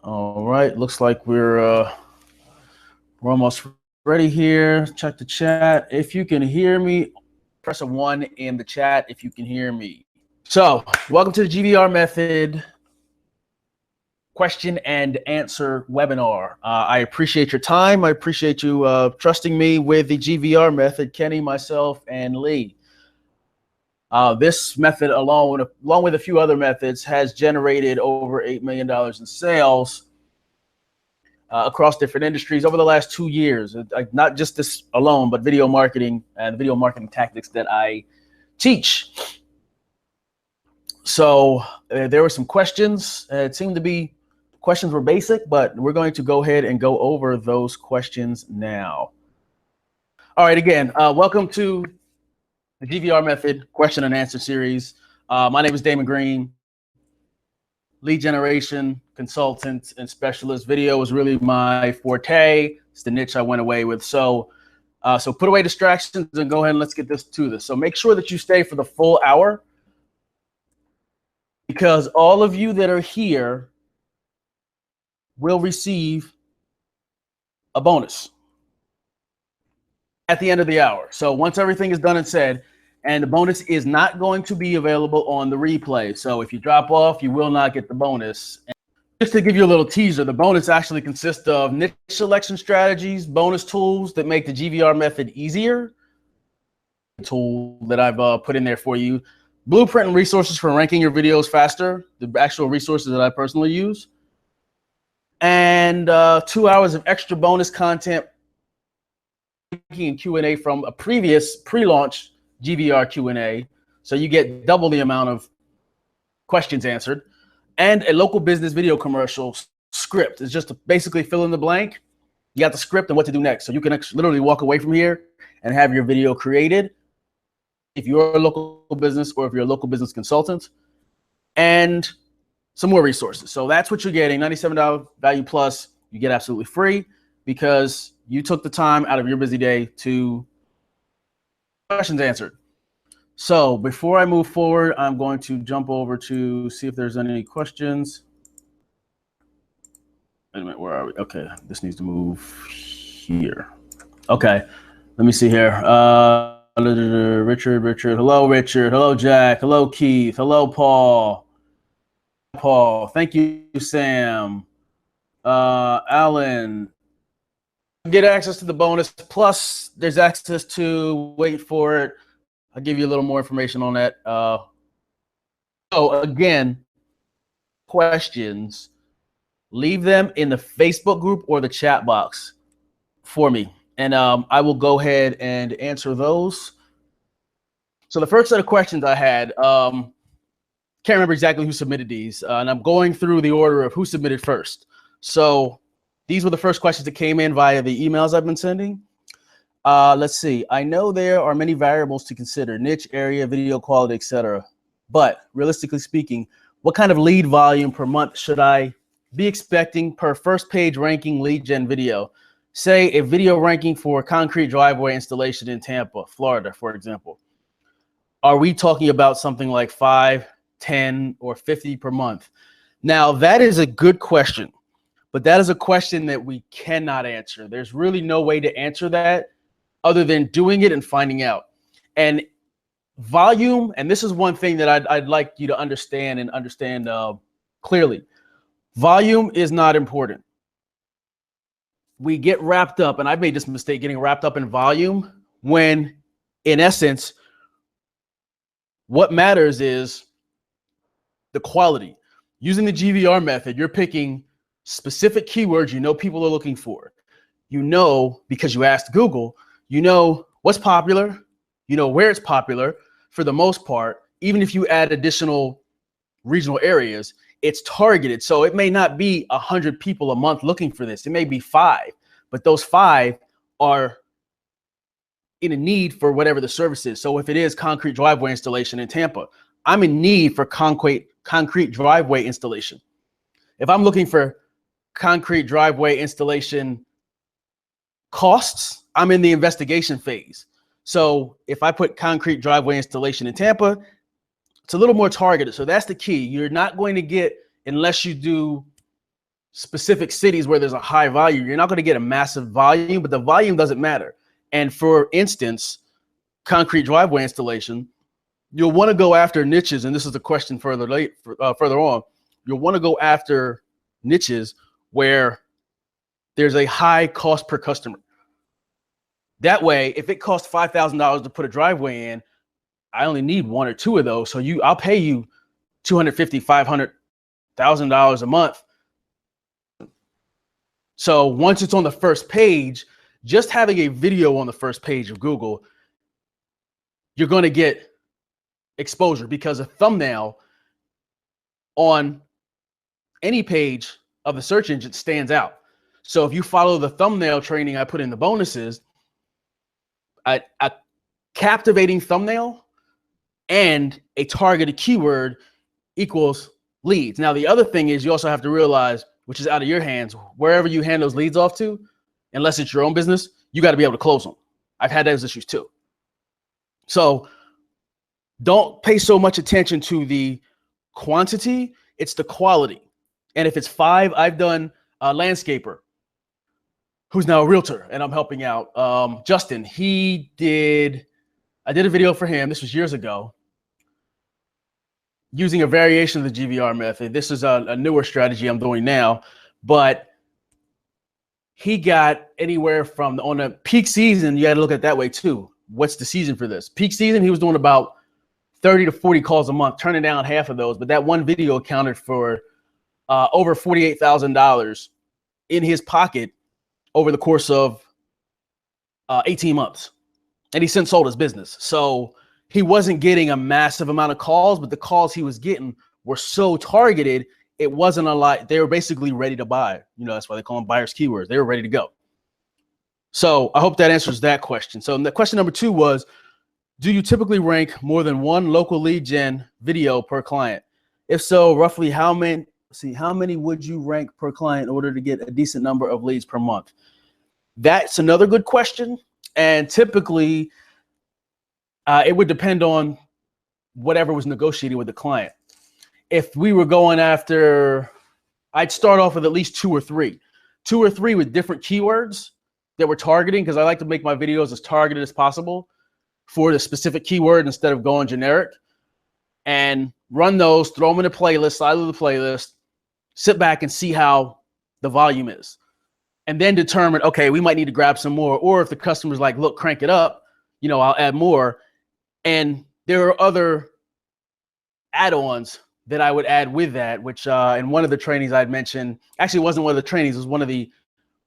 All right, looks like we're almost ready here. Check the chat. If you can hear me, press a 1 in the chat if you can hear me. So, welcome to the GVR Method question and answer webinar. I appreciate your time. I appreciate you trusting me with the GVR method, Kenny, myself, and Lee. This method, along with a few other methods, has generated over $8 million in sales across different industries over the last 2 years. Not just this alone, but video marketing and video marketing tactics that I teach. So there were some questions. It seemed to be questions were basic, but we're going to go ahead and go over those questions now. All right, again, welcome to the GVR Method question and answer series. My name is Damon Green, lead generation consultant and specialist. Video is really my forte. It's the niche I went away with. So put away distractions and go ahead and let's get to this. So make sure that you stay for the full hour, because all of you that are here will receive a bonus at the end of the hour. So once everything is done and said, and the bonus is not going to be available on the replay. So if you drop off, you will not get the bonus. And just to give you a little teaser, the bonus actually consists of niche selection strategies, bonus tools that make the GVR method easier, tool that I've put in there for you, blueprint and resources for ranking your videos faster, the actual resources that I personally use, and 2 hours of extra bonus content and Q&A from a previous pre-launch GVR Q&A, so you get double the amount of questions answered, and a local business video commercial script. It's just to basically fill in the blank. You got the script and what to do next, so you can literally walk away from here and have your video created if you're a local business or if you're a local business consultant, and some more resources. So that's what you're getting, $97 value plus. You get absolutely free because you took the time out of your busy day to questions answered. So before I move forward, I'm going to jump over to see if there's any questions. Wait a minute, where are we? Okay, this needs to move here. Okay, let me see here. Richard. Hello, Richard. Hello, Jack. Hello, Keith. Hello, Paul. Thank you, Sam. Alan. Get access to the bonus. Plus, there's access to, wait for it, I'll give you a little more information on that. So again, questions, leave them in the Facebook group or the chat box for me, and I will go ahead and answer those. So the first set of questions I had, can't remember exactly who submitted these, and I'm going through the order of who submitted first. So these were the first questions that came in via the emails I've been sending. Let's see. I know there are many variables to consider: niche, area, video quality, etc. But realistically speaking, what kind of lead volume per month should I be expecting per first page ranking lead gen video? Say a video ranking for concrete driveway installation in Tampa, Florida, for example. Are we talking about something like 5, 10, or 50 per month? Now, that is a good question, but that is a question that we cannot answer. There's really no way to answer that other than doing it and finding out. And volume, and this is one thing that I'd like you to understand clearly. Volume is not important. We get wrapped up, and I've made this mistake, getting wrapped up in volume, when in essence, what matters is the quality. Using the GVR method, you're picking specific keywords you know people are looking for. You know, because you asked Google, you know what's popular, you know where it's popular for the most part. Even if you add additional regional areas, it's targeted. So it may not be 100 people a month looking for this. It may be 5, but those 5 are in a need for whatever the service is. So if it is concrete driveway installation in Tampa, I'm in need for concrete driveway installation. If I'm looking for concrete driveway installation costs, I'm in the investigation phase. So if I put concrete driveway installation in Tampa, it's a little more targeted. So that's the key. You're not going to get, unless you do specific cities where there's a high volume, you're not going to get a massive volume, but the volume doesn't matter. And for instance, concrete driveway installation, you'll want to go after niches. And this is a question further on. You'll want to go after niches where there's a high cost per customer. That way, if it costs $5,000 to put a driveway in, I only need one or two of those. So I'll pay you $250,000, $500,000 a month. So once it's on the first page, just having a video on the first page of Google, you're going to get exposure, because a thumbnail on any page of the search engine stands out. So if you follow the thumbnail training I put in the bonuses, a captivating thumbnail and a targeted keyword equals leads. Now, the other thing is you also have to realize, which is out of your hands, wherever you hand those leads off to, unless it's your own business, you got to be able to close them. I've had those issues too. So don't pay so much attention to the quantity, it's the quality. And if it's 5, I've done a landscaper who's now a realtor and I'm helping out. Justin, I did a video for him. This was years ago, using a variation of the GVR method. This is a newer strategy I'm doing now, but he got anywhere from, on a peak season, you got to look at it that way too. What's the season for this? Peak season, he was doing about 30 to 40 calls a month, turning down half of those. But that one video accounted for over $48,000 in his pocket over the course of 18 months. And he since sold his business. So he wasn't getting a massive amount of calls, but the calls he was getting were so targeted, it wasn't a lot. They were basically ready to buy. You know, that's why they call them buyers keywords. They were ready to go. So I hope that answers that question. So the question number 2 was, do you typically rank more than one local lead gen video per client? If so, roughly how many would you rank per client in order to get a decent number of leads per month? That's another good question. And typically it would depend on whatever was negotiated with the client. If we were going after, I'd start off with at least 2 or 3 with different keywords that we're targeting, because I like to make my videos as targeted as possible for the specific keyword instead of going generic, and run those, throw them in a playlist, side of the playlist, sit back and see how the volume is. And then determine, okay, we might need to grab some more. Or if the customer's like, look, crank it up, you know, I'll add more. And there are other add-ons that I would add with that, which in one of the trainings I'd mentioned, actually it wasn't one of the trainings, it was one of the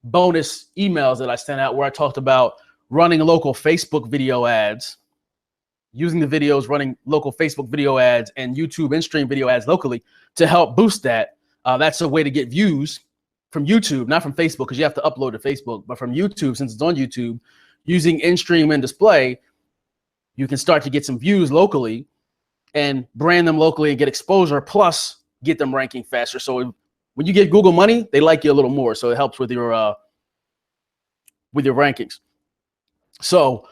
bonus emails that I sent out where I talked about running local Facebook video ads, using the videos, running local Facebook video ads and YouTube in-stream video ads locally to help boost that. That's a way to get views from YouTube, not from Facebook, because you have to upload to Facebook, but from YouTube, since it's on YouTube, using in-stream and display, you can start to get some views locally and brand them locally and get exposure, plus get them ranking faster. So when you get Google money, they like you a little more. So it helps with your rankings. So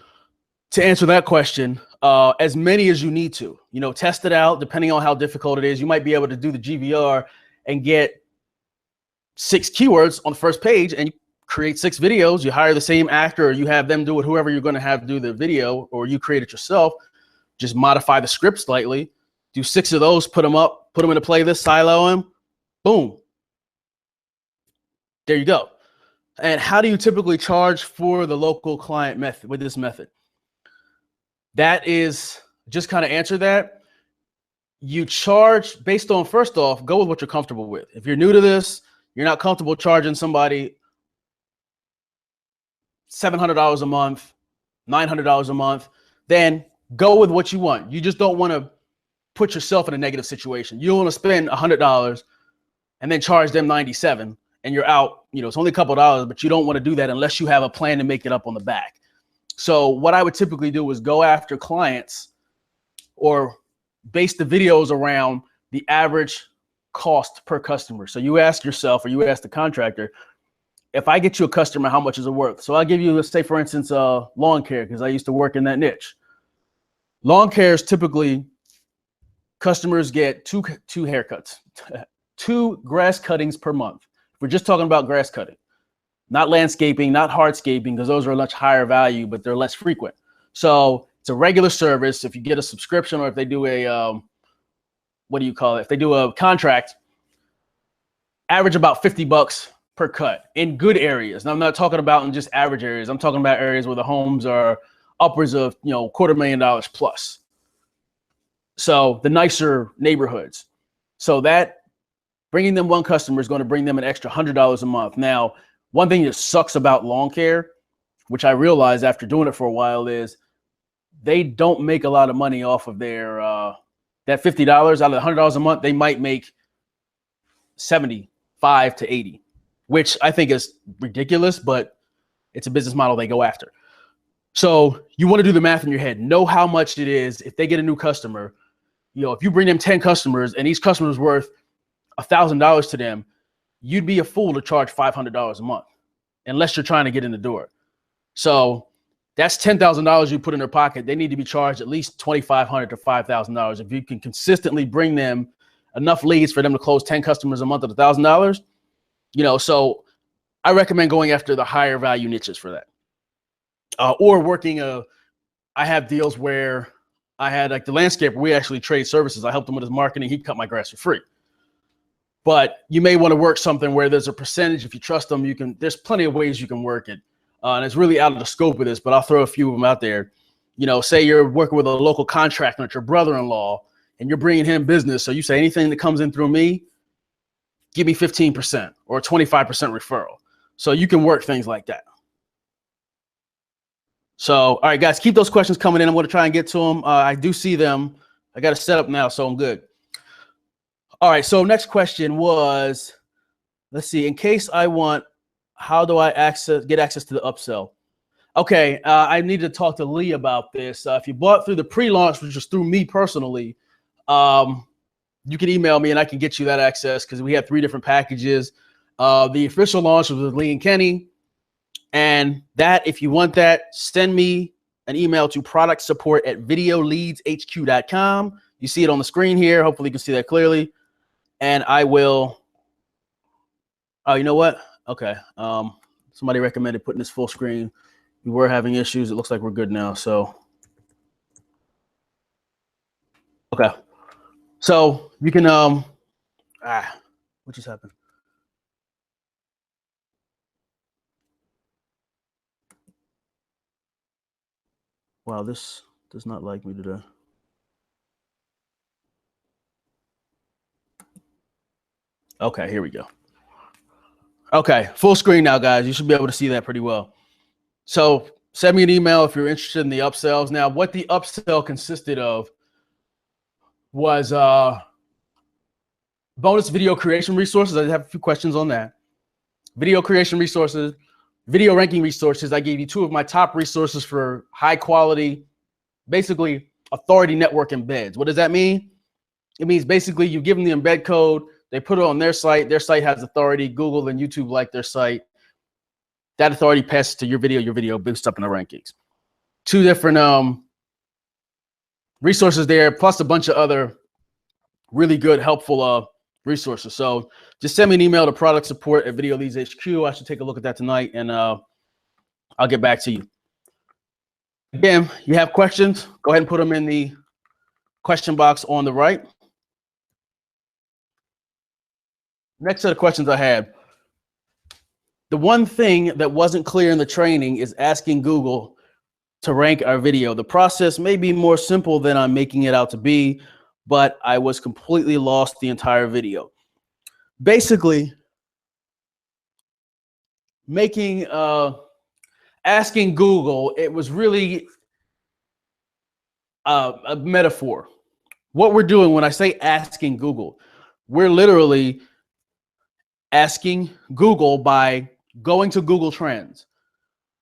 to answer that question, as many as you need to, you know, test it out. Depending on how difficult it is, you might be able to do the GVR and get 6 keywords on the first page and you create 6 videos. You hire the same actor, or you have them do it, whoever you're going to have do the video, or you create it yourself. Just modify the script slightly, do 6 of those, put them up, put them in a playlist, silo them, boom. There you go. And how do you typically charge for the local client method with this method? That is, just kind of answer that. You charge based on, first off, go with what you're comfortable with. If you're new to this, you're not comfortable charging somebody $700 a month, $900 a month, then go with what you want. You just don't want to put yourself in a negative situation. You don't want to spend $100 and then charge them $97 and you're out. You know, it's only a couple of dollars, but you don't want to do that unless you have a plan to make it up on the back. So what I would typically do is go after clients or base the videos around the average cost per customer. So you ask yourself, or you ask the contractor, if I get you a customer, how much is it worth? So I'll give you, let's say, for instance, lawn care, because I used to work in that niche. Lawn care is typically customers get two haircuts, 2 grass cuttings per month We're just talking about grass cutting, not landscaping, not hardscaping, because those are much higher value, but they're less frequent. So it's a regular service. If you get a subscription, or if they do a, what do you call it? If they do a contract, average about $50 per cut in good areas. Now, I'm not talking about in just average areas. I'm talking about areas where the homes are upwards of, $250,000 plus. So the nicer neighborhoods. So that bringing them one customer is going to bring them an extra $100 a month. Now, one thing that sucks about lawn care, which I realized after doing it for a while, is they don't make a lot of money off of their that $50 out of the $100 a month. They might make 75 to 80, which I think is ridiculous, but it's a business model they go after. So you want to do the math in your head, know how much it is. If they get a new customer, if you bring them 10 customers and each customer is worth $1,000 to them, you'd be a fool to charge $500 a month unless you're trying to get in the door. So that's $10,000 you put in their pocket. They need to be charged at least $2,500 to $5,000. If you can consistently bring them enough leads for them to close 10 customers a month at $1,000, so I recommend going after the higher value niches for that. Or working I have deals where I had like the landscaper, we actually trade services. I helped him with his marketing. He cut my grass for free. But you may want to work something where there's a percentage. If you trust them, there's plenty of ways you can work it. And it's really out of the scope of this, but I'll throw a few of them out there. Say you're working with a local contractor, it's your brother-in-law, and you're bringing him business. So you say anything that comes in through me, give me 15% or 25% referral. So you can work things like that. So, all right, guys, keep those questions coming in. I'm going to try and get to them. I do see them. I got it set up now, so I'm good. All right, so next question was, let's see, in case I want, how do I get access to the upsell? Okay, I need to talk to Lee about this. If you bought through the pre-launch, which is through me personally, you can email me and I can get you that access because we have 3 different packages. The official launch was with Lee and Kenny. And that, if you want that, send me an email to productsupport@videoleadshq.com. You see it on the screen here. Hopefully you can see that clearly. And I will, oh, you know what? Okay. Somebody recommended putting this full screen. We were having issues. It looks like we're good now. So, okay. So you can, what just happened? Wow, this does not like me today. Okay, here we go. Okay, full screen now, guys. You should be able to see that pretty well. So send me an email if you're interested in the upsells. Now, what the upsell consisted of was bonus video creation resources. I have a few questions on that. Video creation resources, video ranking resources. I gave you 2 of my top resources for high quality, basically authority network embeds. What does that mean? It means basically you give them the embed code, they put it on their site has authority, Google and YouTube like their site. That authority passes to your video boosts up in the rankings. 2 different resources there, plus a bunch of other really good, helpful resources. So just send me an email to productsupport@videoleadshq. I should take a look at that tonight, and I'll get back to you. Again, you have questions, go ahead and put them in the question box on the right. Next set of questions I had. The one thing that wasn't clear in the training is asking Google to rank our video. The process may be more simple than I'm making it out to be, but I was completely lost the entire video. Basically, asking Google, it was really a metaphor. What we're doing when I say asking Google, we're literally asking Google by going to Google Trends,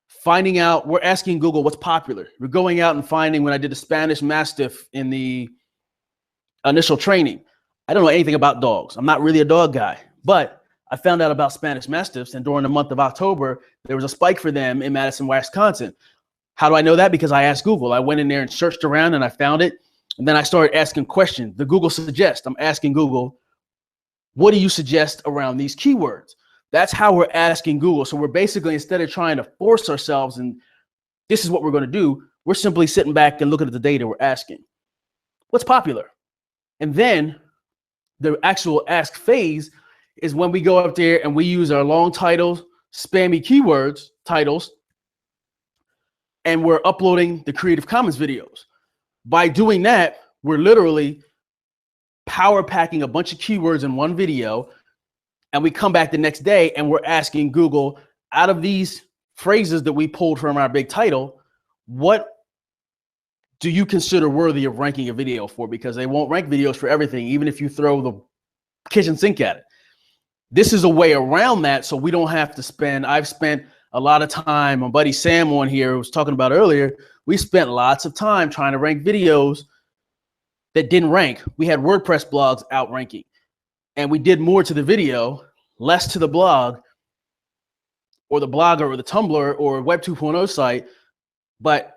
finding out, we're asking Google what's popular. We're going out and finding, when I did the Spanish Mastiff in the initial training, I don't know anything about dogs. I'm not really a dog guy, but I found out about Spanish Mastiffs, and during the month of October, there was a spike for them in Madison, Wisconsin. How do I know that? Because I asked Google. I went in there and searched around and I found it. And then I started asking questions. The Google suggest, I'm asking Google, what do you suggest around these keywords? That's how we're asking Google. So we're basically, instead of trying to force ourselves and this is what we're going to do, we're simply sitting back and looking at the data. We're asking, what's popular? And then the actual ask phase is when we go up there and we use our long titles, spammy keywords, titles, and we're uploading the Creative Commons videos. By doing that, we're literally power packing a bunch of keywords in one video, and we come back the next day and we're asking Google, out of these phrases that we pulled from our big title, what do you consider worthy of ranking a video for? Because they won't rank videos for everything, even if you throw the kitchen sink at it. This is a way around that, so we don't have to spend. I've spent a lot of time, my buddy Sam on here was talking about earlier, we spent lots of time trying to rank videos that didn't rank. We had WordPress blogs outranking, and we did more to the video, less to the blog or the blogger or the Tumblr or Web 2.0 site, but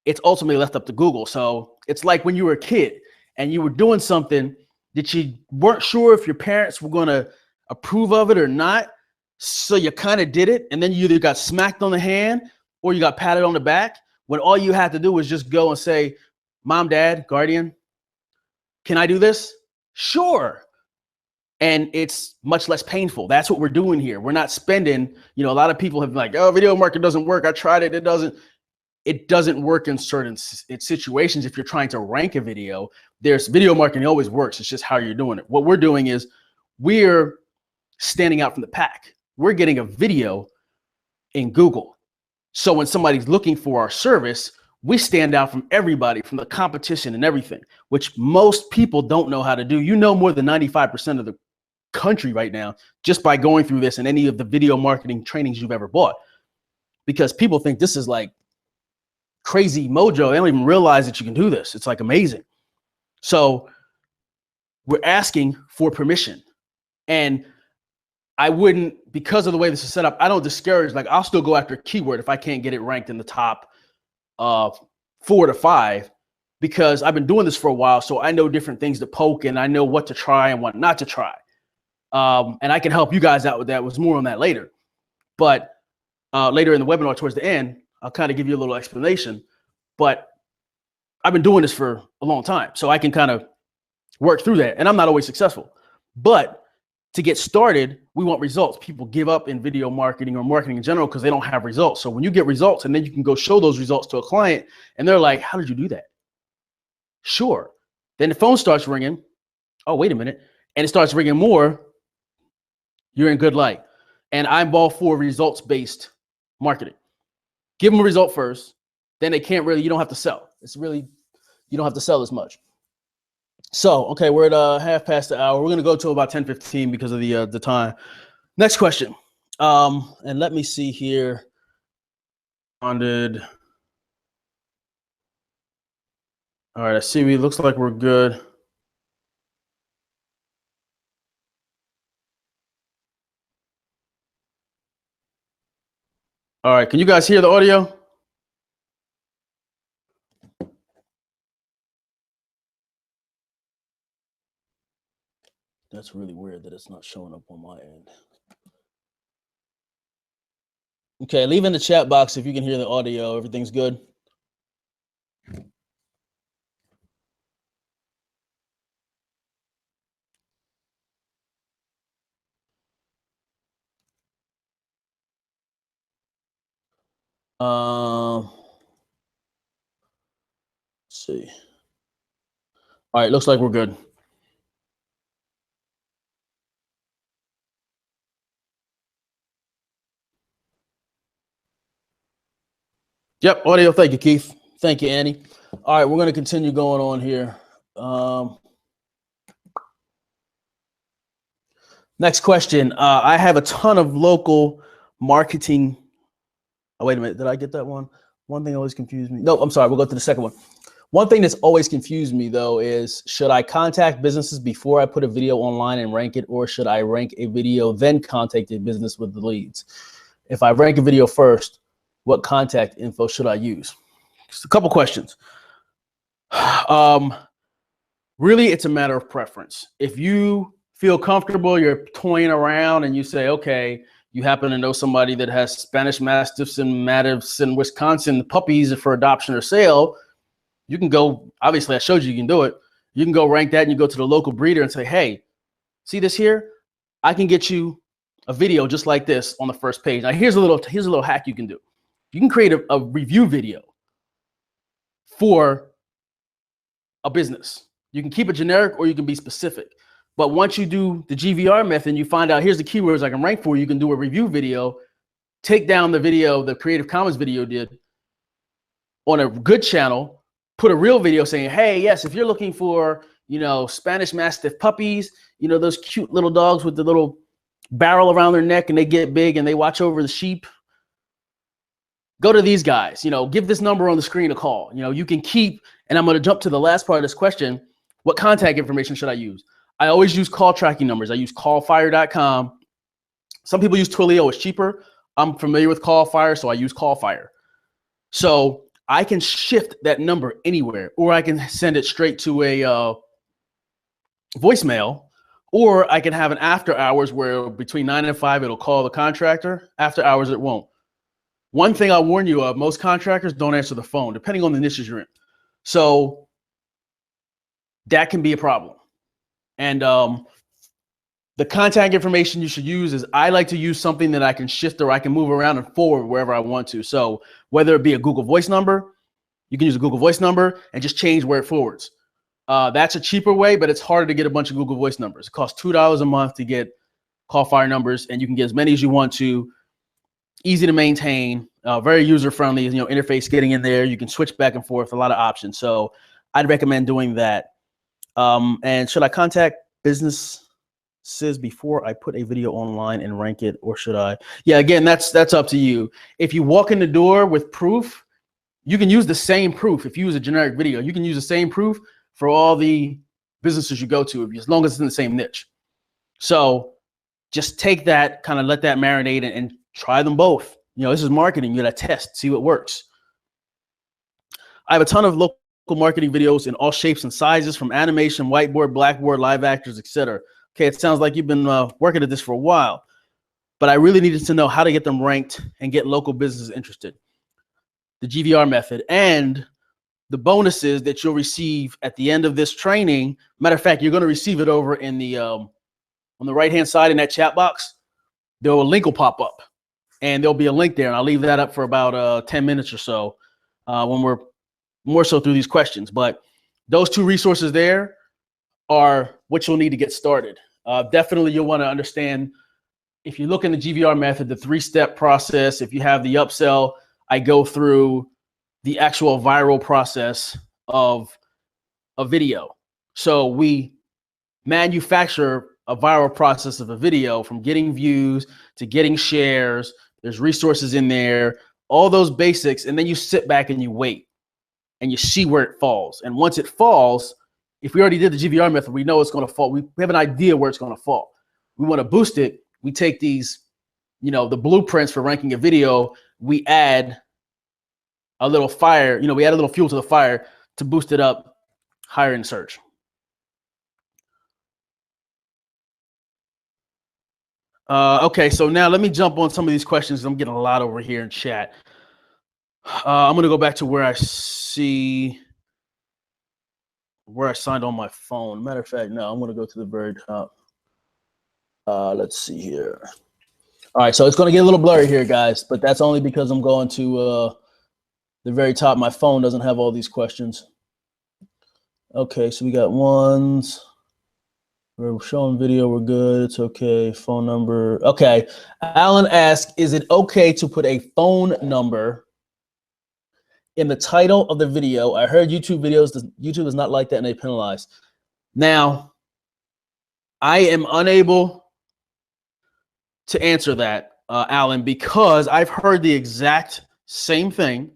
it's ultimately left up to Google. So it's like when you were a kid and you were doing something that you weren't sure if your parents were going to approve of it or not. So you kind of did it, and then you either got smacked on the hand or you got patted on the back, when all you had to do was just go and say, Mom, Dad, guardian, can I do this? Sure. And it's much less painful. That's what we're doing here. We're not spending, a lot of people have been like, oh, video marketing doesn't work. I tried it. It doesn't work in certain situations. If you're trying to rank a video, there's video marketing always works. It's just how you're doing it. What we're doing is we're standing out from the pack. We're getting a video in Google. So when somebody's looking for our service, we stand out from everybody, from the competition and everything, which most people don't know how to do. More than 95% of the country right now, just by going through this and any of the video marketing trainings you've ever bought, because people think this is like crazy mojo. They don't even realize that you can do this. It's like amazing. So we're asking for permission. And I wouldn't, because of the way this is set up, I don't discourage, like I'll still go after a keyword if I can't get it ranked in the top 4 to 5, because I've been doing this for a while. So I know different things to poke and I know what to try and what not to try. And I can help you guys out with that. Was more on that later. But later in the webinar towards the end, I'll kind of give you a little explanation. But I've been doing this for a long time, so I can kind of work through that. And I'm not always successful. But to get started, we want results. People give up in video marketing or marketing in general because they don't have results. So when you get results and then you can go show those results to a client and they're like, how did you do that? Sure. Then the phone starts ringing. Oh, wait a minute. And it starts ringing more. You're in good light. And I'm all for results-based marketing. Give them a result first. Then they can't really, you don't have to sell. You don't have to sell as much. So, okay, we're at half past the hour. We're going to go to about 10:15 because of the time. Next question. And let me see here. All right, I see. It looks like we're good. All right, can you guys hear the audio? That's really weird that it's not showing up on my end. Okay, leave in the chat box if you can hear the audio. Everything's good. Let's see. All right, looks like we're good. Yep, audio. Thank you, Keith. Thank you, Annie. All right, we're going to continue going on here. Next question. I have a ton of local marketing. Oh, wait a minute. Did I get that one? One thing always confused me. No, I'm sorry. We'll go to the second one. One thing that's always confused me, though, is should I contact businesses before I put a video online and rank it, or should I rank a video, then contact a business with the leads? If I rank a video first, what contact info should I use? Just a couple questions. Really, it's a matter of preference. If you feel comfortable, you're toying around and you say, okay, you happen to know somebody that has Spanish Mastiffs and Mastiffs in Wisconsin, puppies for adoption or sale, you can go, obviously I showed you can do it. You can go rank that and you go to the local breeder and say, hey, see this here? I can get you a video just like this on the first page. Now here's a little hack you can do. You can create a review video for a business. You can keep it generic or you can be specific. But once you do the GVR method, you find out here's the keywords I can rank for. You can do a review video, take down the video, the Creative Commons video did on a good channel, put a real video saying, hey, yes, if you're looking for, Spanish Mastiff puppies, those cute little dogs with the little barrel around their neck and they get big and they watch over the sheep, go to these guys, give this number on the screen a call. You can keep, and I'm going to jump to the last part of this question. What contact information should I use? I always use call tracking numbers. I use callfire.com. Some people use Twilio, it's cheaper. I'm familiar with Callfire, so I use Callfire. So I can shift that number anywhere, or I can send it straight to a voicemail, or I can have an after hours where between 9 and 5, it'll call the contractor. After hours, it won't. One thing I'll warn you of, most contractors don't answer the phone, depending on the niches you're in. So that can be a problem. And the contact information you should use is, I like to use something that I can shift or I can move around and forward wherever I want to. So whether it be a Google Voice number, you can use a Google Voice number and just change where it forwards. That's a cheaper way, but it's harder to get a bunch of Google Voice numbers. It costs $2 a month to get Callfire numbers, and you can get as many as you want to. Easy to maintain, very user-friendly, interface getting in there. You can switch back and forth, a lot of options. So I'd recommend doing that. And should I contact businesses before I put a video online and rank it, or should I? Yeah, again, that's up to you. If you walk in the door with proof, you can use the same proof. If you use a generic video, you can use the same proof for all the businesses you go to, as long as it's in the same niche. So just take that, kind of let that marinate and try them both. This is marketing. You got to test, see what works. I have a ton of local marketing videos in all shapes and sizes, from animation, whiteboard, blackboard, live actors, etc. Okay, it sounds like you've been working at this for a while, but I really needed to know how to get them ranked and get local businesses interested. The GVR method and the bonuses that you'll receive at the end of this training. Matter of fact, you're going to receive it over in the on the right-hand side in that chat box. A link will pop up, and there'll be a link there, and I'll leave that up for about 10 minutes or so when we're more so through these questions. But those two resources there are what you'll need to get started. Definitely you'll want to understand, if you look in the GVR method, the 3-step process. If you have the upsell, I go through the actual viral process of a video. So we manufacture a viral process of a video, from getting views to getting shares. There's resources in there, all those basics. And then you sit back and you wait and you see where it falls. And once it falls, if we already did the GVR method, we know it's going to fall. We have an idea where it's going to fall. We want to boost it. We take these, the blueprints for ranking a video. We add a little fire, we add a little fuel to the fire to boost it up higher in search. Okay, so now let me jump on some of these questions. I'm getting a lot over here in chat. I'm going to go back to where I see where I signed on my phone. Matter of fact, no, I'm going to go to the very top. Let's see here. All right, so it's going to get a little blurry here, guys, but that's only because I'm going to the very top. My phone doesn't have all these questions. Okay, so we got ones. We're showing video, we're good, it's okay. Phone number. Okay, Alan asked, is it okay to put a phone number in the title of the video? I heard YouTube is not like that and they penalize. Now, I am unable to answer that, Alan, because I've heard the exact same thing,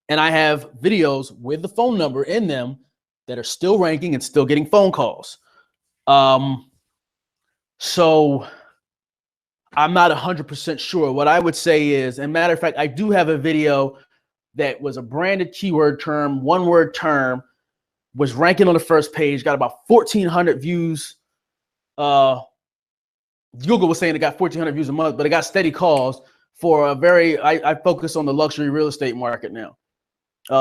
and I have videos with the phone number in them that are still ranking and still getting phone calls. So I'm not 100% sure. What I would say is, and matter of fact, I do have a video that was a branded keyword term, one-word term, was ranking on the first page, got about 1,400 views Google was saying it got 1,400 views a month, but it got steady calls for a very, I focus on the luxury real estate market now,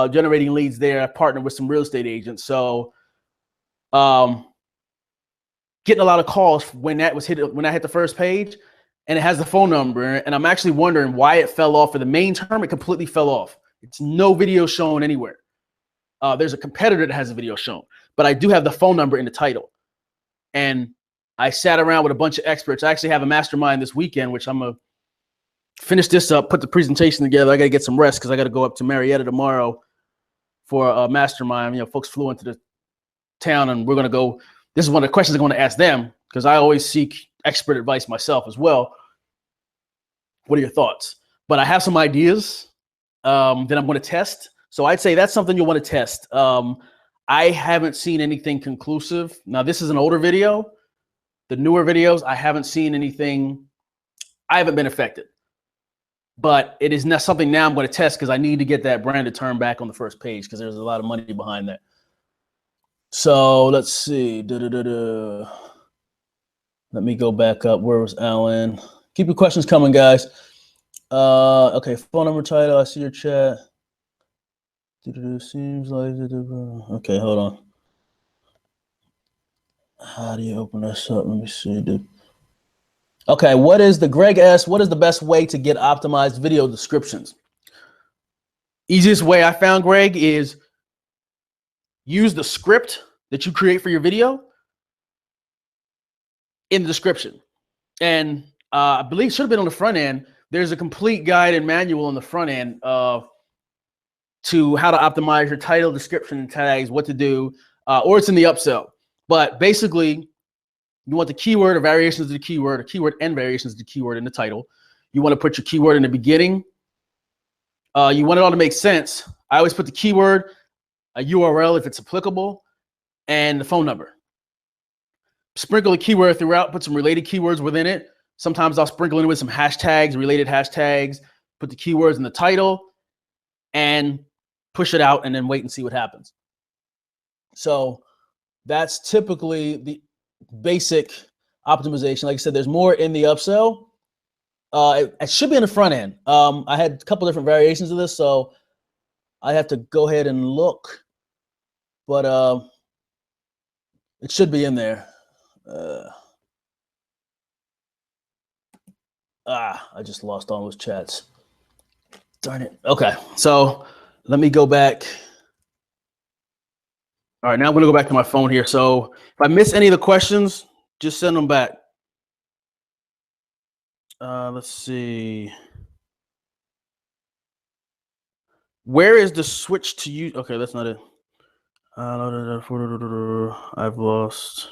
generating leads there. I partnered with some real estate agents. So getting a lot of calls when I hit the first page, and it has the phone number. And I'm actually wondering why it fell off. For the main term, it completely fell off. It's no video shown anywhere. There's a competitor that has a video shown, but I do have the phone number in the title. And I sat around with a bunch of experts. I actually have a mastermind this weekend, which I'm going to finish this up, put the presentation together. I got to get some rest because I got to go up to Marietta tomorrow for a mastermind. You know, folks flew into the town, and we're going to go. This is one of the questions I'm going to ask them, because I always seek expert advice myself as well. What are your thoughts? But I have some ideas that I'm going to test. So I'd say that's something you'll want to test. I haven't seen anything conclusive. Now, this is an older video. The newer videos, I haven't seen anything. I haven't been affected. But it is not something now I'm going to test, because I need to get that branded term back on the first page, because there's a lot of money behind that. So let's see. Let me go back up. Where was Alan? Keep your questions coming, guys. Okay, phone number, title. I see your chat. Seems like okay, hold on. How do you open this up? Let me see, dude. Okay, Greg asks, what is the best way to get optimized video descriptions? Easiest way I found, Greg, is use the script that you create for your video in the description. And I believe it should have been on the front end. There's a complete guide and manual on the front end to how to optimize your title, description, and tags, what to do, or it's in the upsell. But basically, you want the keyword or variations of the keyword, or keyword and variations of the keyword in the title. You want to put your keyword in the beginning. You want it all to make sense. I always put the keyword, a URL if it's applicable, and the phone number. Sprinkle a keyword throughout, put some related keywords within it. Sometimes I'll sprinkle in with some hashtags, related hashtags, put the keywords in the title, and push it out, and then wait and see what happens. So that's typically the basic optimization. Like I said, there's more in the upsell. It should be in the front end. I had a couple different variations of this, so I have to go ahead and look, but it should be in there. I just lost all those chats. Darn it. Okay, so let me go back. All right, now I'm going to go back to my phone here. So if I miss any of the questions, just send them back. Let's see. Where is the switch to you? Okay, that's not it. I've lost.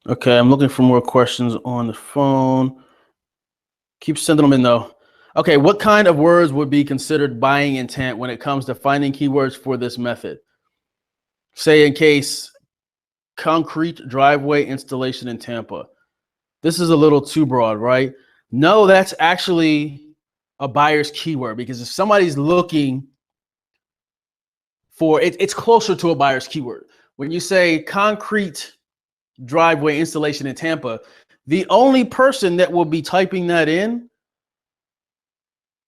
Okay, I'm looking for more questions on the phone. Keep sending them in though. Okay, what kind of words would be considered buying intent when it comes to finding keywords for this method? Say in case concrete driveway installation in Tampa. This is a little too broad, right? No, that's actually a buyer's keyword, because if somebody's looking for it, it's closer to a buyer's keyword. When you say concrete driveway installation in Tampa, the only person that will be typing that in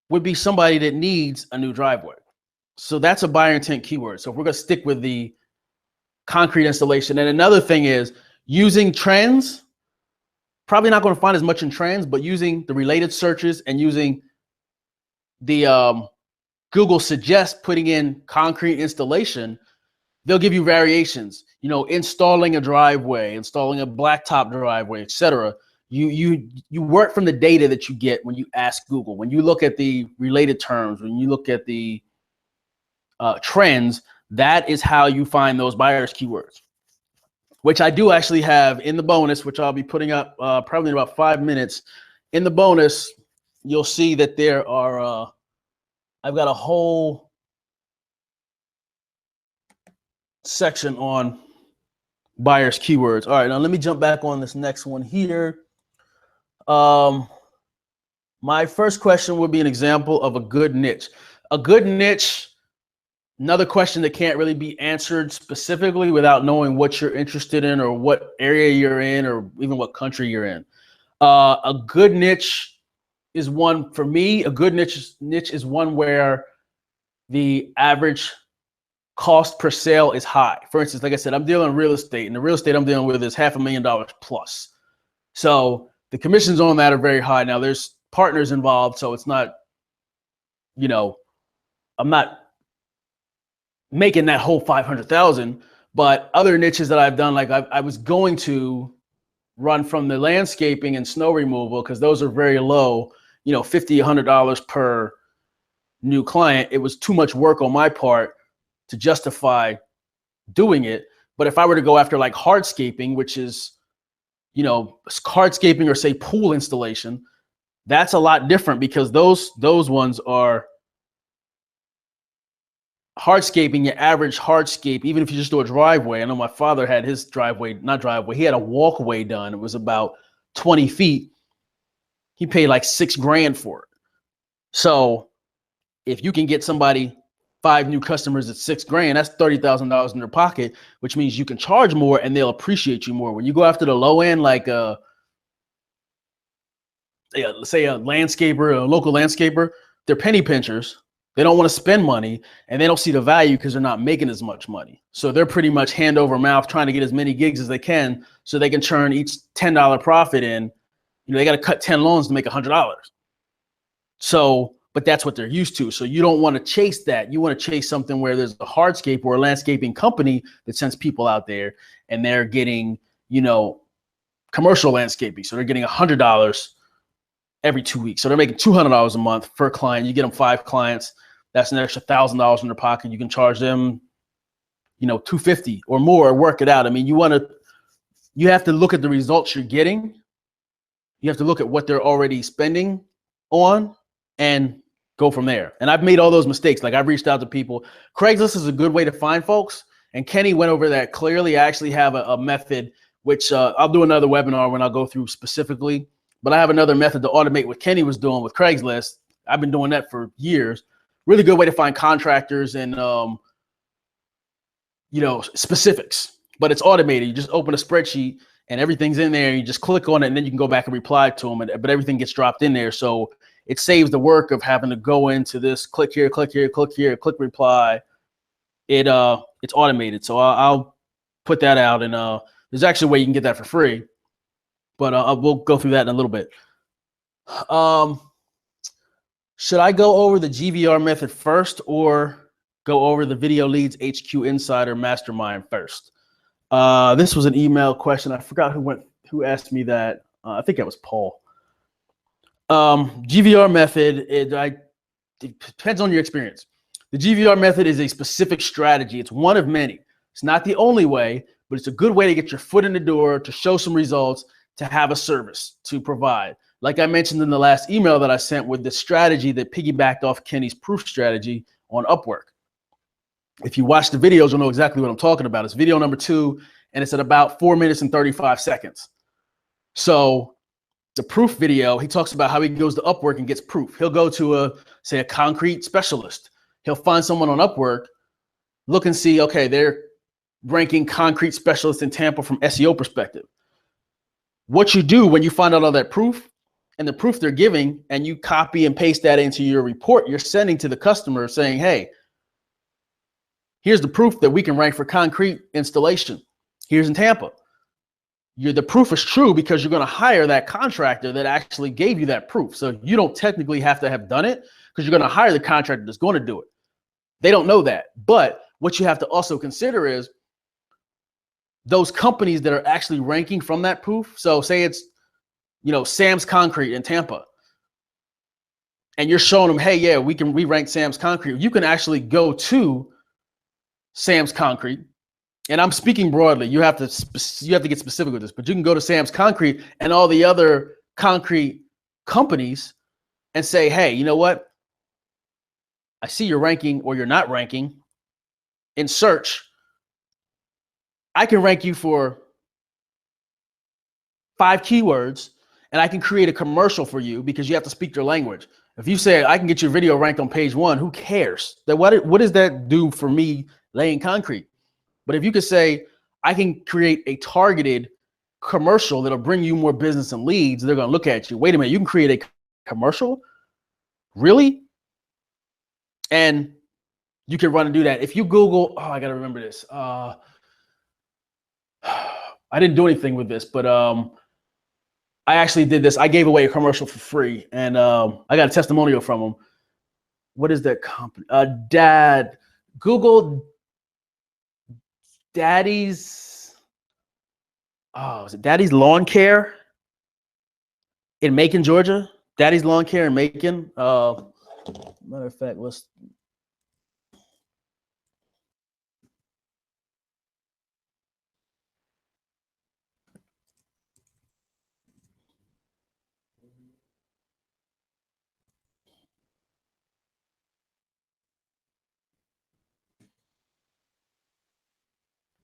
would be somebody that needs a new driveway. So that's a buyer intent keyword. So if we're going to stick with the concrete installation. And another thing is using trends, probably not going to find as much in trends, but using the related searches and using the Google suggest putting in concrete installation, they'll give you variations, you know, installing a driveway, installing a blacktop driveway, etc. You work from the data that you get when you ask Google. When you look at the related terms, when you look at the trends, that is how you find those buyers keywords, which I do actually have in the bonus, which I'll be putting up probably in about 5 minutes. In the bonus, you'll see that there are, I've got a whole section on buyers keywords. All right, now let me jump back on this next one here. My first question would be an example of a good niche. A good niche Another question that can't really be answered specifically without knowing what you're interested in or what area you're in or even what country you're in. A good niche is one, for me, a good niche is one where the average cost per sale is high. For instance, like I said, I'm dealing in real estate, and the real estate I'm dealing with is $500,000 plus. So the commissions on that are very high. Now there's partners involved, so it's not, I'm not making that whole 500,000. But other niches that I've done, like I was going to run from the landscaping and snow removal because those are very low, $50, $100 per new client. It was too much work on my part to justify doing it. But if I were to go after like hardscaping, which is, hardscaping or say pool installation, that's a lot different because those ones are hardscaping, your average hardscape, even if you just do a driveway. I know my father had his driveway, not driveway, he had a walkway done. It was about 20 feet. He paid like $6,000 for it. So if you can get somebody 5 new customers at $6,000, that's $30,000 in their pocket, which means you can charge more and they'll appreciate you more. When you go after the low end, like say a landscaper, a local landscaper, they're penny pinchers. They don't want to spend money and they don't see the value because they're not making as much money. So they're pretty much hand over mouth trying to get as many gigs as they can so they can churn each $10 profit in. They got to cut 10 loans to make $100. So, but that's what they're used to. So you don't want to chase that. You want to chase something where there's a hardscape or a landscaping company that sends people out there and they're getting, commercial landscaping. So they're getting $100 every 2 weeks. So they're making $200 a month per client. You get them 5 clients. That's an extra $1,000 in their pocket. You can charge them, $250 or more, work it out. I mean, you have to look at the results you're getting. You have to look at what they're already spending on and go from there. And I've made all those mistakes. Like I've reached out to people. Craigslist is a good way to find folks. And Kenny went over that clearly. I actually have a method, which I'll do another webinar when I'll go through specifically. But I have another method to automate what Kenny was doing with Craigslist. I've been doing that for years. Really good way to find contractors and, specifics. But it's automated. You just open a spreadsheet and everything's in there. You just click on it and then you can go back and reply to them. But everything gets dropped in there. So it saves the work of having to go into this, click here, click here, click here, click reply. It's automated. So I'll put that out. And there's actually a way you can get that for free. But we'll go through that in a little bit. Should I go over the GVR method first or go over the Video Leads HQ Insider Mastermind first? This was an email question. I forgot who asked me that. I think that was Paul. GVR method, it depends on your experience. The GVR method is a specific strategy. It's one of many. It's not the only way, but it's a good way to get your foot in the door, to show some results, to have a service to provide. Like I mentioned in the last email that I sent with the strategy that piggybacked off Kenny's proof strategy on Upwork. If you watch the videos, you'll know exactly what I'm talking about. It's video number 2, and it's at about 4 minutes and 35 seconds. So the proof video, he talks about how he goes to Upwork and gets proof. He'll go to say a concrete specialist. He'll find someone on Upwork, look and see, okay, they're ranking concrete specialists in Tampa from SEO perspective. What you do when you find out all that proof and the proof they're giving, and you copy and paste that into your report, you're sending to the customer saying, hey, here's the proof that we can rank for concrete installation. Here's in Tampa. The proof is true because you're going to hire that contractor that actually gave you that proof. So you don't technically have to have done it because you're going to hire the contractor that's going to do it. They don't know that. But what you have to also consider is those companies that are actually ranking from that proof. So say it's, Sam's Concrete in Tampa, and you're showing them, hey, yeah, we rank Sam's Concrete. You can actually go to Sam's Concrete, and I'm speaking broadly. You have to get specific with this, but you can go to Sam's Concrete and all the other concrete companies and say, hey, you know what? I see you're ranking or you're not ranking in search. I can rank you for 5 keywords, and I can create a commercial for you because you have to speak their language. If you say I can get your video ranked on page 1, who cares? That what does that do for me laying concrete? But if you could say I can create a targeted commercial that'll bring you more business and leads, they're going to look at you. Wait a minute, you can create a commercial? Really? And you can run and do that. If you Google, I got to remember this. I didn't do anything with this, but I actually did this. I gave away a commercial for free, and I got a testimonial from him. What is that company? Google Daddy's, is it Daddy's Lawn Care in Macon, Georgia? Daddy's Lawn Care in Macon. Matter of fact, let's.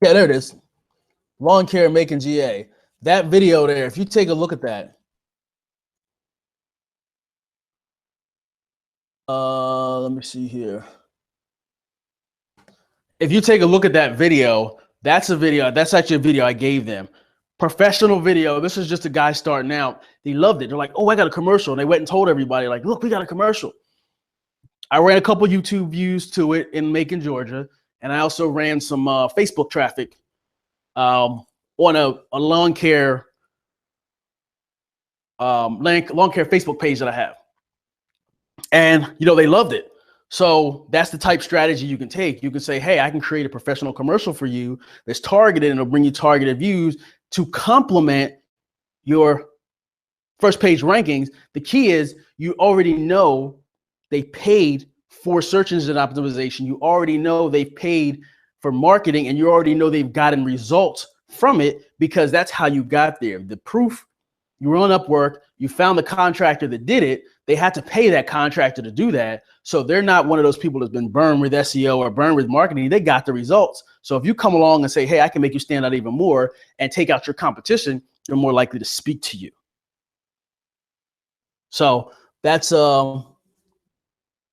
Yeah, there it is. Lawn Care in Macon, GA. That video there, if you take a look at that. Let me see here. If you take a look at that video, that's actually a video I gave them. Professional video. This is just a guy starting out. They loved it. They're like, oh, I got a commercial. And they went and told everybody, like, look, we got a commercial. I ran a couple YouTube views to it in Macon, Georgia. And I also ran some Facebook traffic on a lawn care Facebook page that I have. And, they loved it. So that's the type strategy you can take. You can say, hey, I can create a professional commercial for you that's targeted, and it'll bring you targeted views to complement your first page rankings. The key is you already know they paid for search engine optimization. You already know they've paid for marketing, and you already know they've gotten results from it, because that's how you got there. The proof, you were on Upwork, you found the contractor that did it. They had to pay that contractor to do that. So they're not one of those people that's been burned with SEO or burned with marketing. They got the results. So if you come along and say, hey, I can make you stand out even more and take out your competition, they're more likely to speak to you. So that's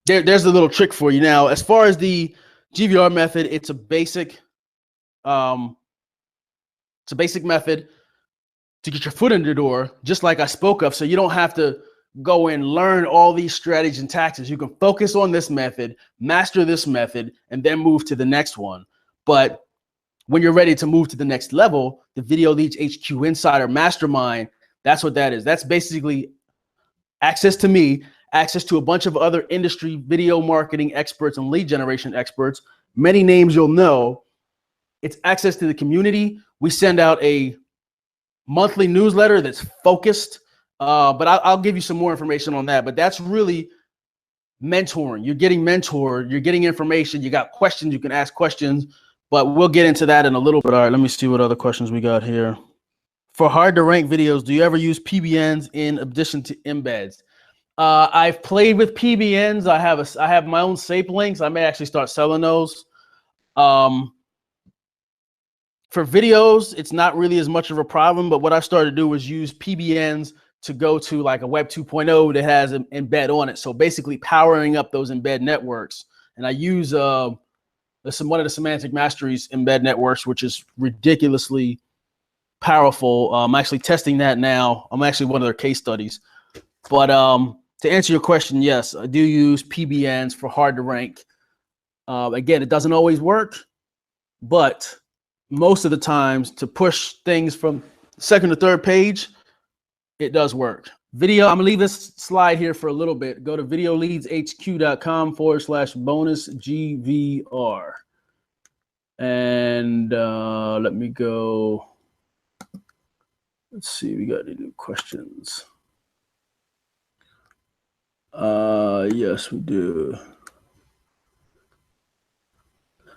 there's a little trick for you. Now, as far as the GVR method, it's a basic method to get your foot in the door, just like I spoke of. So you don't have to go and learn all these strategies and tactics. You can focus on this method, master this method, and then move to the next one. But when you're ready to move to the next level, the Video Leads HQ Insider Mastermind, that's what that is. That's basically access to me, access to a bunch of other industry video marketing experts and lead generation experts, many names you'll know. It's access to the community. We send out a monthly newsletter that's focused, but I'll give you some more information on that. But that's really mentoring. You're getting mentored. You're getting information. You got questions. You can ask questions, but we'll get into that in a little bit. All right, let me see what other questions we got here. For hard to rank videos, do you ever use PBNs in addition to embeds? I've played with PBNs. I have my own SAP links. I may actually start selling those. For videos, it's not really as much of a problem, but what I started to do was use PBNs to go to like a Web 2.0 that has an embed on it. So basically powering up those embed networks. And I use one of the Semantic Mastery's embed networks, which is ridiculously powerful. I'm actually testing that now. I'm actually one of their case studies. But to answer your question, yes, I do use PBNs for hard to rank. Again, it doesn't always work, but most of the times to push things from second to third page, it does work. Video, I'm gonna leave this slide here for a little bit. Go to videoleadshq.com/bonus GVR. And let me go. Let's see, we got any new questions. Yes, we do.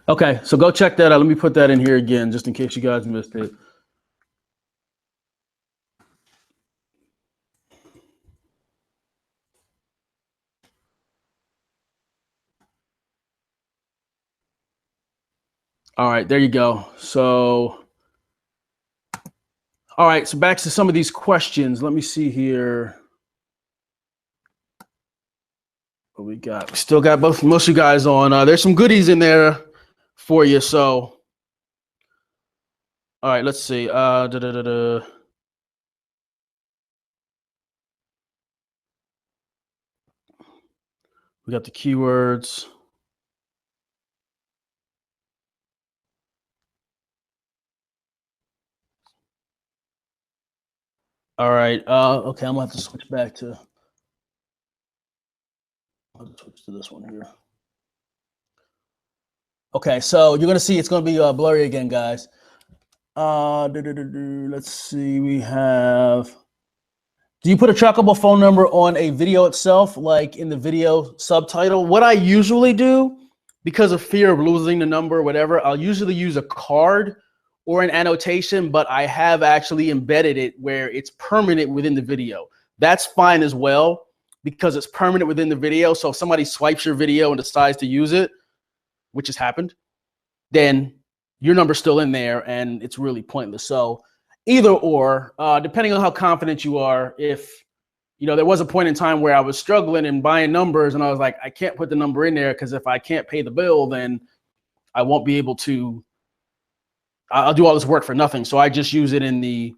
Okay, so go check that out. Let me put that in here again, just in case you guys missed it. All right, there you go. So, all right, so back to some of these questions. Let me see here. What we got? We still got most of you guys on. There's some goodies in there for you. So, all right, let's see. We got the keywords. All right. Okay, I'm gonna have to switch back to. I'll switch to this one here. Okay, so you're gonna see it's gonna be blurry again, guys. Let's see. We have. Do you put a trackable phone number on a video itself, like in the video subtitle? What I usually do, because of fear of losing the number or whatever, I'll usually use a card or an annotation, but I have actually embedded it where it's permanent within the video. That's fine as well, because it's permanent within the video. So if somebody swipes your video and decides to use it, which has happened, then your number's still in there and it's really pointless. So either or, depending on how confident you are. If, you know, there was a point in time where I was struggling and buying numbers and I was like, I can't put the number in there because if I can't pay the bill, then I won't be able to, I'll do all this work for nothing. So I just use it in the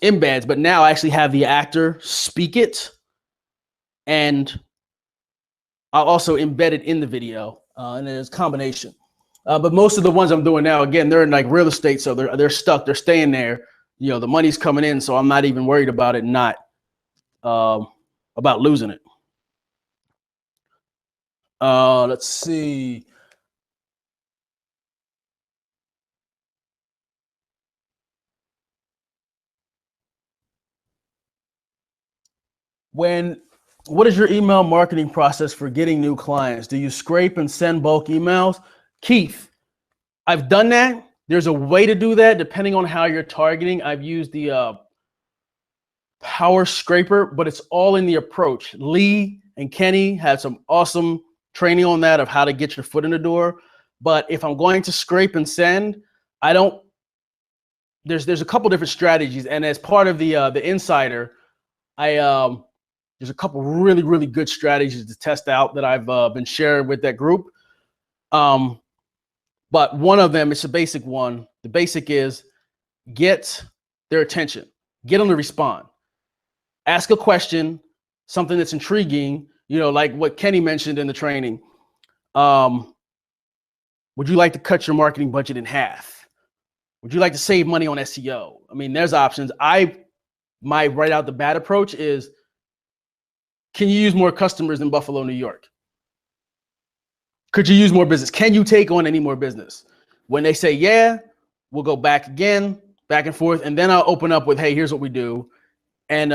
embeds, but now I actually have the actor speak it and I'll also embed it in the video, and it's a combination. But most of the ones I'm doing now, again, they're in like real estate, so they're stuck, they're staying there. You know, the money's coming in, so I'm not even worried about it not about losing it. Let's see. What is your email marketing process for getting new clients? Do you scrape and send bulk emails? Keith, I've done that. There's a way to do that depending on how you're targeting. I've used the Power Scraper, but it's all in the approach. Lee and Kenny had some awesome training on that of how to get your foot in the door. But if I'm going to scrape and send, I don't. There's a couple different strategies, and as part of the insider, there's a couple really good strategies to test out that I've been sharing with that group. But one of them, it's a basic one. The basic is get their attention, get them to respond. Ask a question, something that's intriguing, you know, like what Kenny mentioned in the training. Would you like to cut your marketing budget in half? Would you like to save money on SEO? I mean, there's options. My right out the bat approach is, can you use more customers in Buffalo, New York? Could you use more business? Can you take on any more business? When they say, yeah, we'll go back again, back and forth. And then I'll open up with, hey, here's what we do. And,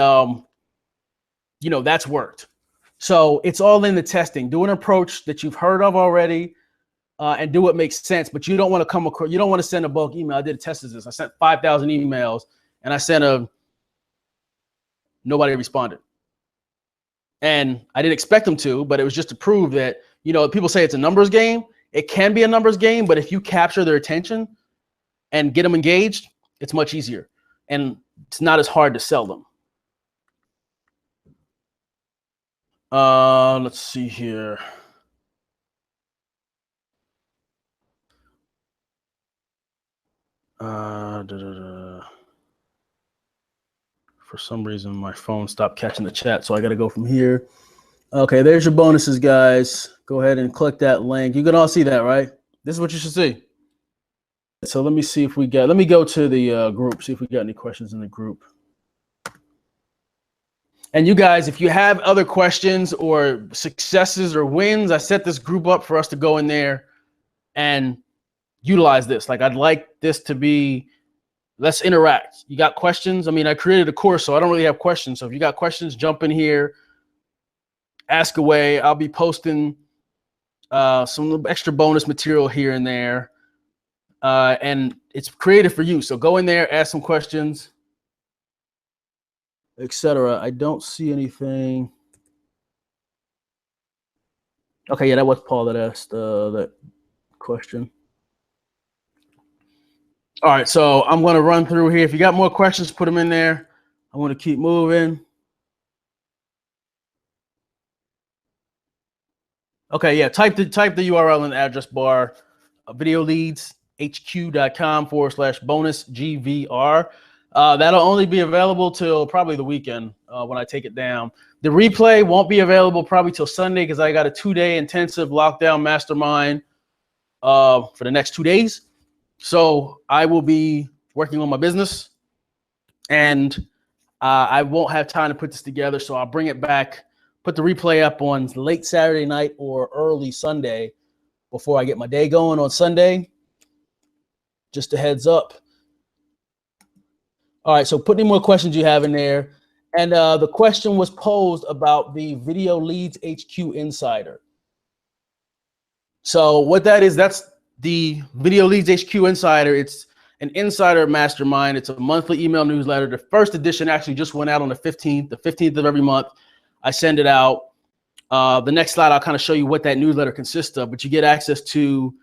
you know, that's worked. So it's all in the testing. Do an approach that you've heard of already and do what makes sense. But you don't want to come across, you don't want to send a bulk email. I did a test of this. I sent 5,000 emails and I sent nobody responded. And I didn't expect them to, but it was just to prove that, you know, people say it's a numbers game. It can be a numbers game, but if you capture their attention and get them engaged, it's much easier. And it's not as hard to sell them. Let's see here. For some reason, my phone stopped catching the chat, so I got to go from here. Okay, there's your bonuses, guys. Go ahead and click that link. You can all see that, right? This is what you should see. So let me see if we got, let me go to the group, see if we got any questions in the group. And you guys, if you have other questions or successes or wins, I set this group up for us to go in there and utilize this. Like, I'd like this to be, let's interact. You got questions? I mean, I created a course, so I don't really have questions. So if you got questions, jump in here, ask away. I'll be posting some extra bonus material here and there. And it's created for you. So go in there, ask some questions, etc. I don't see anything. Okay, yeah, that was Paul that asked that question. All right, so I'm going to run through here. If you got more questions, put them in there. I want to keep moving. Okay, yeah. Type the URL in the address bar. Videoleadshq.com/bonus GVR. That'll only be available till probably the weekend when I take it down. The replay won't be available probably till Sunday because I got a 2-day intensive lockdown mastermind for the next 2 days. So I will be working on my business, and I won't have time to put this together. So I'll bring it back, put the replay up on late Saturday night or early Sunday before I get my day going on Sunday. Just a heads up. All right, so put any more questions you have in there. And the question was posed about the Video Leads HQ Insider. So what that is, that's the Video Leads HQ Insider. It's an insider mastermind. It's a monthly email newsletter. The first edition actually just went out on the 15th of every month. I send it out. The next slide, I'll kind of show you what that newsletter consists of, but you get access to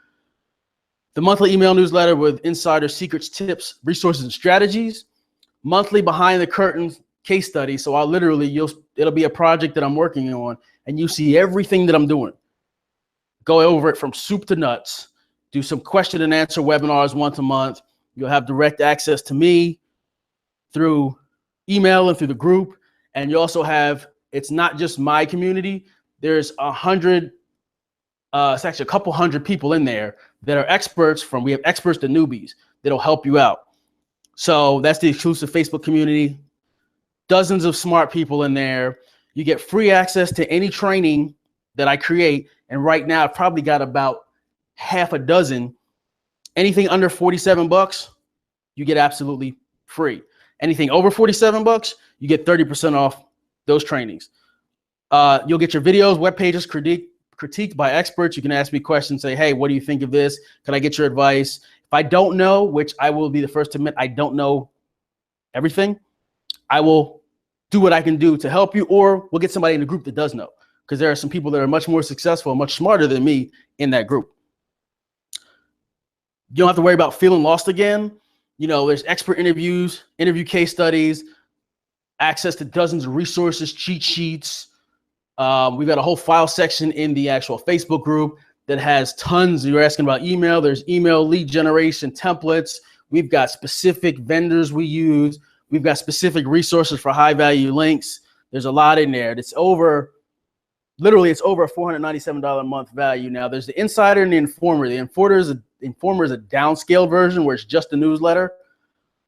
the monthly email newsletter with insider secrets, tips, resources, and strategies. Monthly behind the curtains case study. So I'll literally, it'll be a project that I'm working on, and you see everything that I'm doing. Go over it from soup to nuts. Do some question and answer webinars once a month. You'll have direct access to me through email and through the group. And you also have, it's not just my community. There's it's actually a couple hundred people in there that are experts we have experts to newbies that'll help you out. So that's the exclusive Facebook community. Dozens of smart people in there. You get free access to any training that I create. And right now I've probably got about half a dozen. Anything under $47, you get absolutely free. Anything over $47, you get 30% off those trainings. You'll get your videos, web pages critiqued by experts. You can ask me questions, say, hey, what do you think of this? Can I get your advice? If I don't know, which I will be the first to admit, I don't know everything, I will do what I can do to help you, or we'll get somebody in the group that does know, because there are some people that are much more successful, much smarter than me in that group. You don't have to worry about feeling lost again. You know, there's expert interviews, interview case studies, access to dozens of resources, cheat sheets. We've got a whole file section in the actual Facebook group that has tons. You're asking about email. There's email lead generation templates. We've got specific vendors we use. We've got specific resources for high value links. There's a lot in there. It's over a $497 a month value. Now there's the Insider and the Informer. The Informer is a downscale version where it's just a newsletter.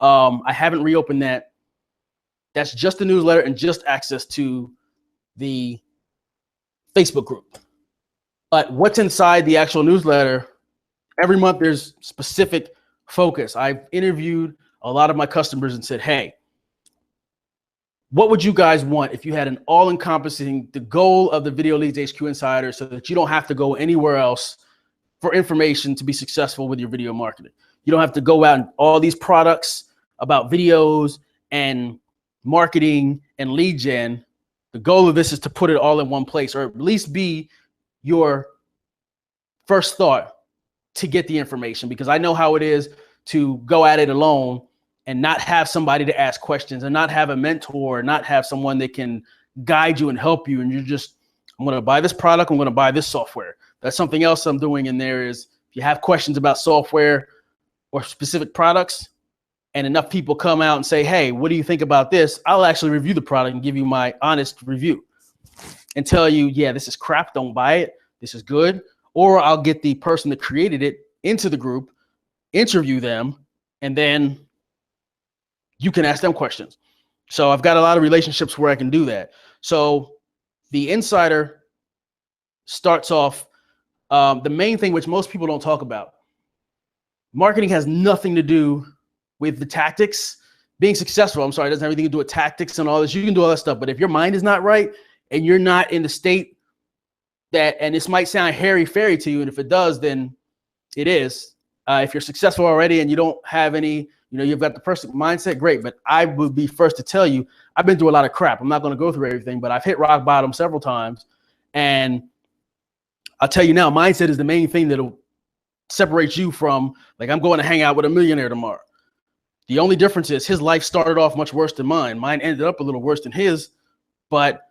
I haven't reopened that. That's just a newsletter and just access to the Facebook group. But what's inside the actual newsletter, every month there's specific focus. I've interviewed a lot of my customers and said, hey, what would you guys want if you had an all-encompassing, the goal of the Video Leads HQ Insider, so that you don't have to go anywhere else for information to be successful with your video marketing? You don't have to go out and all these products about videos and marketing and lead gen. The goal of this is to put it all in one place, or at least be your first thought to get the information, because I know how it is to go at it alone and not have somebody to ask questions, and not have a mentor, not have someone that can guide you and help you. And you're just, I'm going to buy this product, I'm going to buy this software. That's something else I'm doing in there is, if you have questions about software or specific products, and enough people come out and say, hey, what do you think about this? I'll actually review the product and give you my honest review and tell you, yeah, this is crap, don't buy it. This is good. Or I'll get the person that created it into the group, interview them, and then you can ask them questions. So I've got a lot of relationships where I can do that. So the Insider starts off, the main thing which most people don't talk about, marketing has nothing to do with the tactics. Being successful, it doesn't have anything to do with tactics and all this. You can do all that stuff, but if your mind is not right and you're not in the state that, and this might sound hairy-fairy to you, and if it does, then it is. If you're successful already and you don't have any, you've got the perfect mindset, great. But I would be first to tell you, I've been through a lot of crap. I'm not going to go through everything, but I've hit rock bottom several times. And I'll tell you now, mindset is the main thing that'll separate you from, like, I'm going to hang out with a millionaire tomorrow. The only difference is his life started off much worse than mine. Mine ended up a little worse than his, but,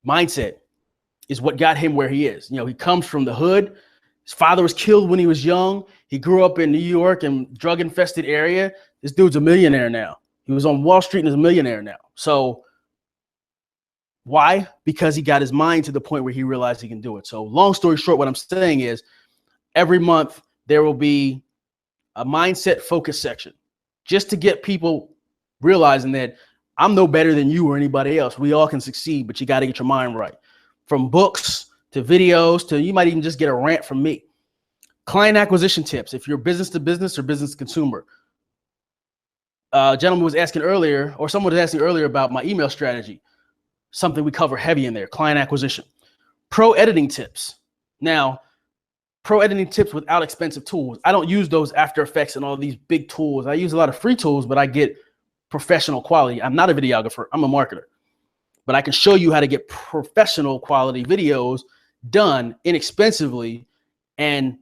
mindset. is what got him where he is. You know, he comes from the hood. His father was killed when he was young. He grew up in New York and drug-infested area. This dude's a millionaire now. He was on Wall Street and is a millionaire now. So why? Because he got his mind to the point where he realized he can do it. So long story short, what I'm saying is every month there will be a mindset focus section just to get people realizing that I'm no better than you or anybody else. We all can succeed, but you got to get your mind right. From books to videos to you might even just get a rant from me. Client acquisition tips. If you're business to business or business to consumer. A gentleman was asking earlier, or someone was asking earlier about my email strategy. Something we cover heavy in there, client acquisition. Pro editing tips. Now, pro editing tips without expensive tools. I don't use those After Effects and all these big tools. I use a lot of free tools, but I get professional quality. I'm not a videographer, I'm a marketer. But I can show you how to get professional quality videos done inexpensively, and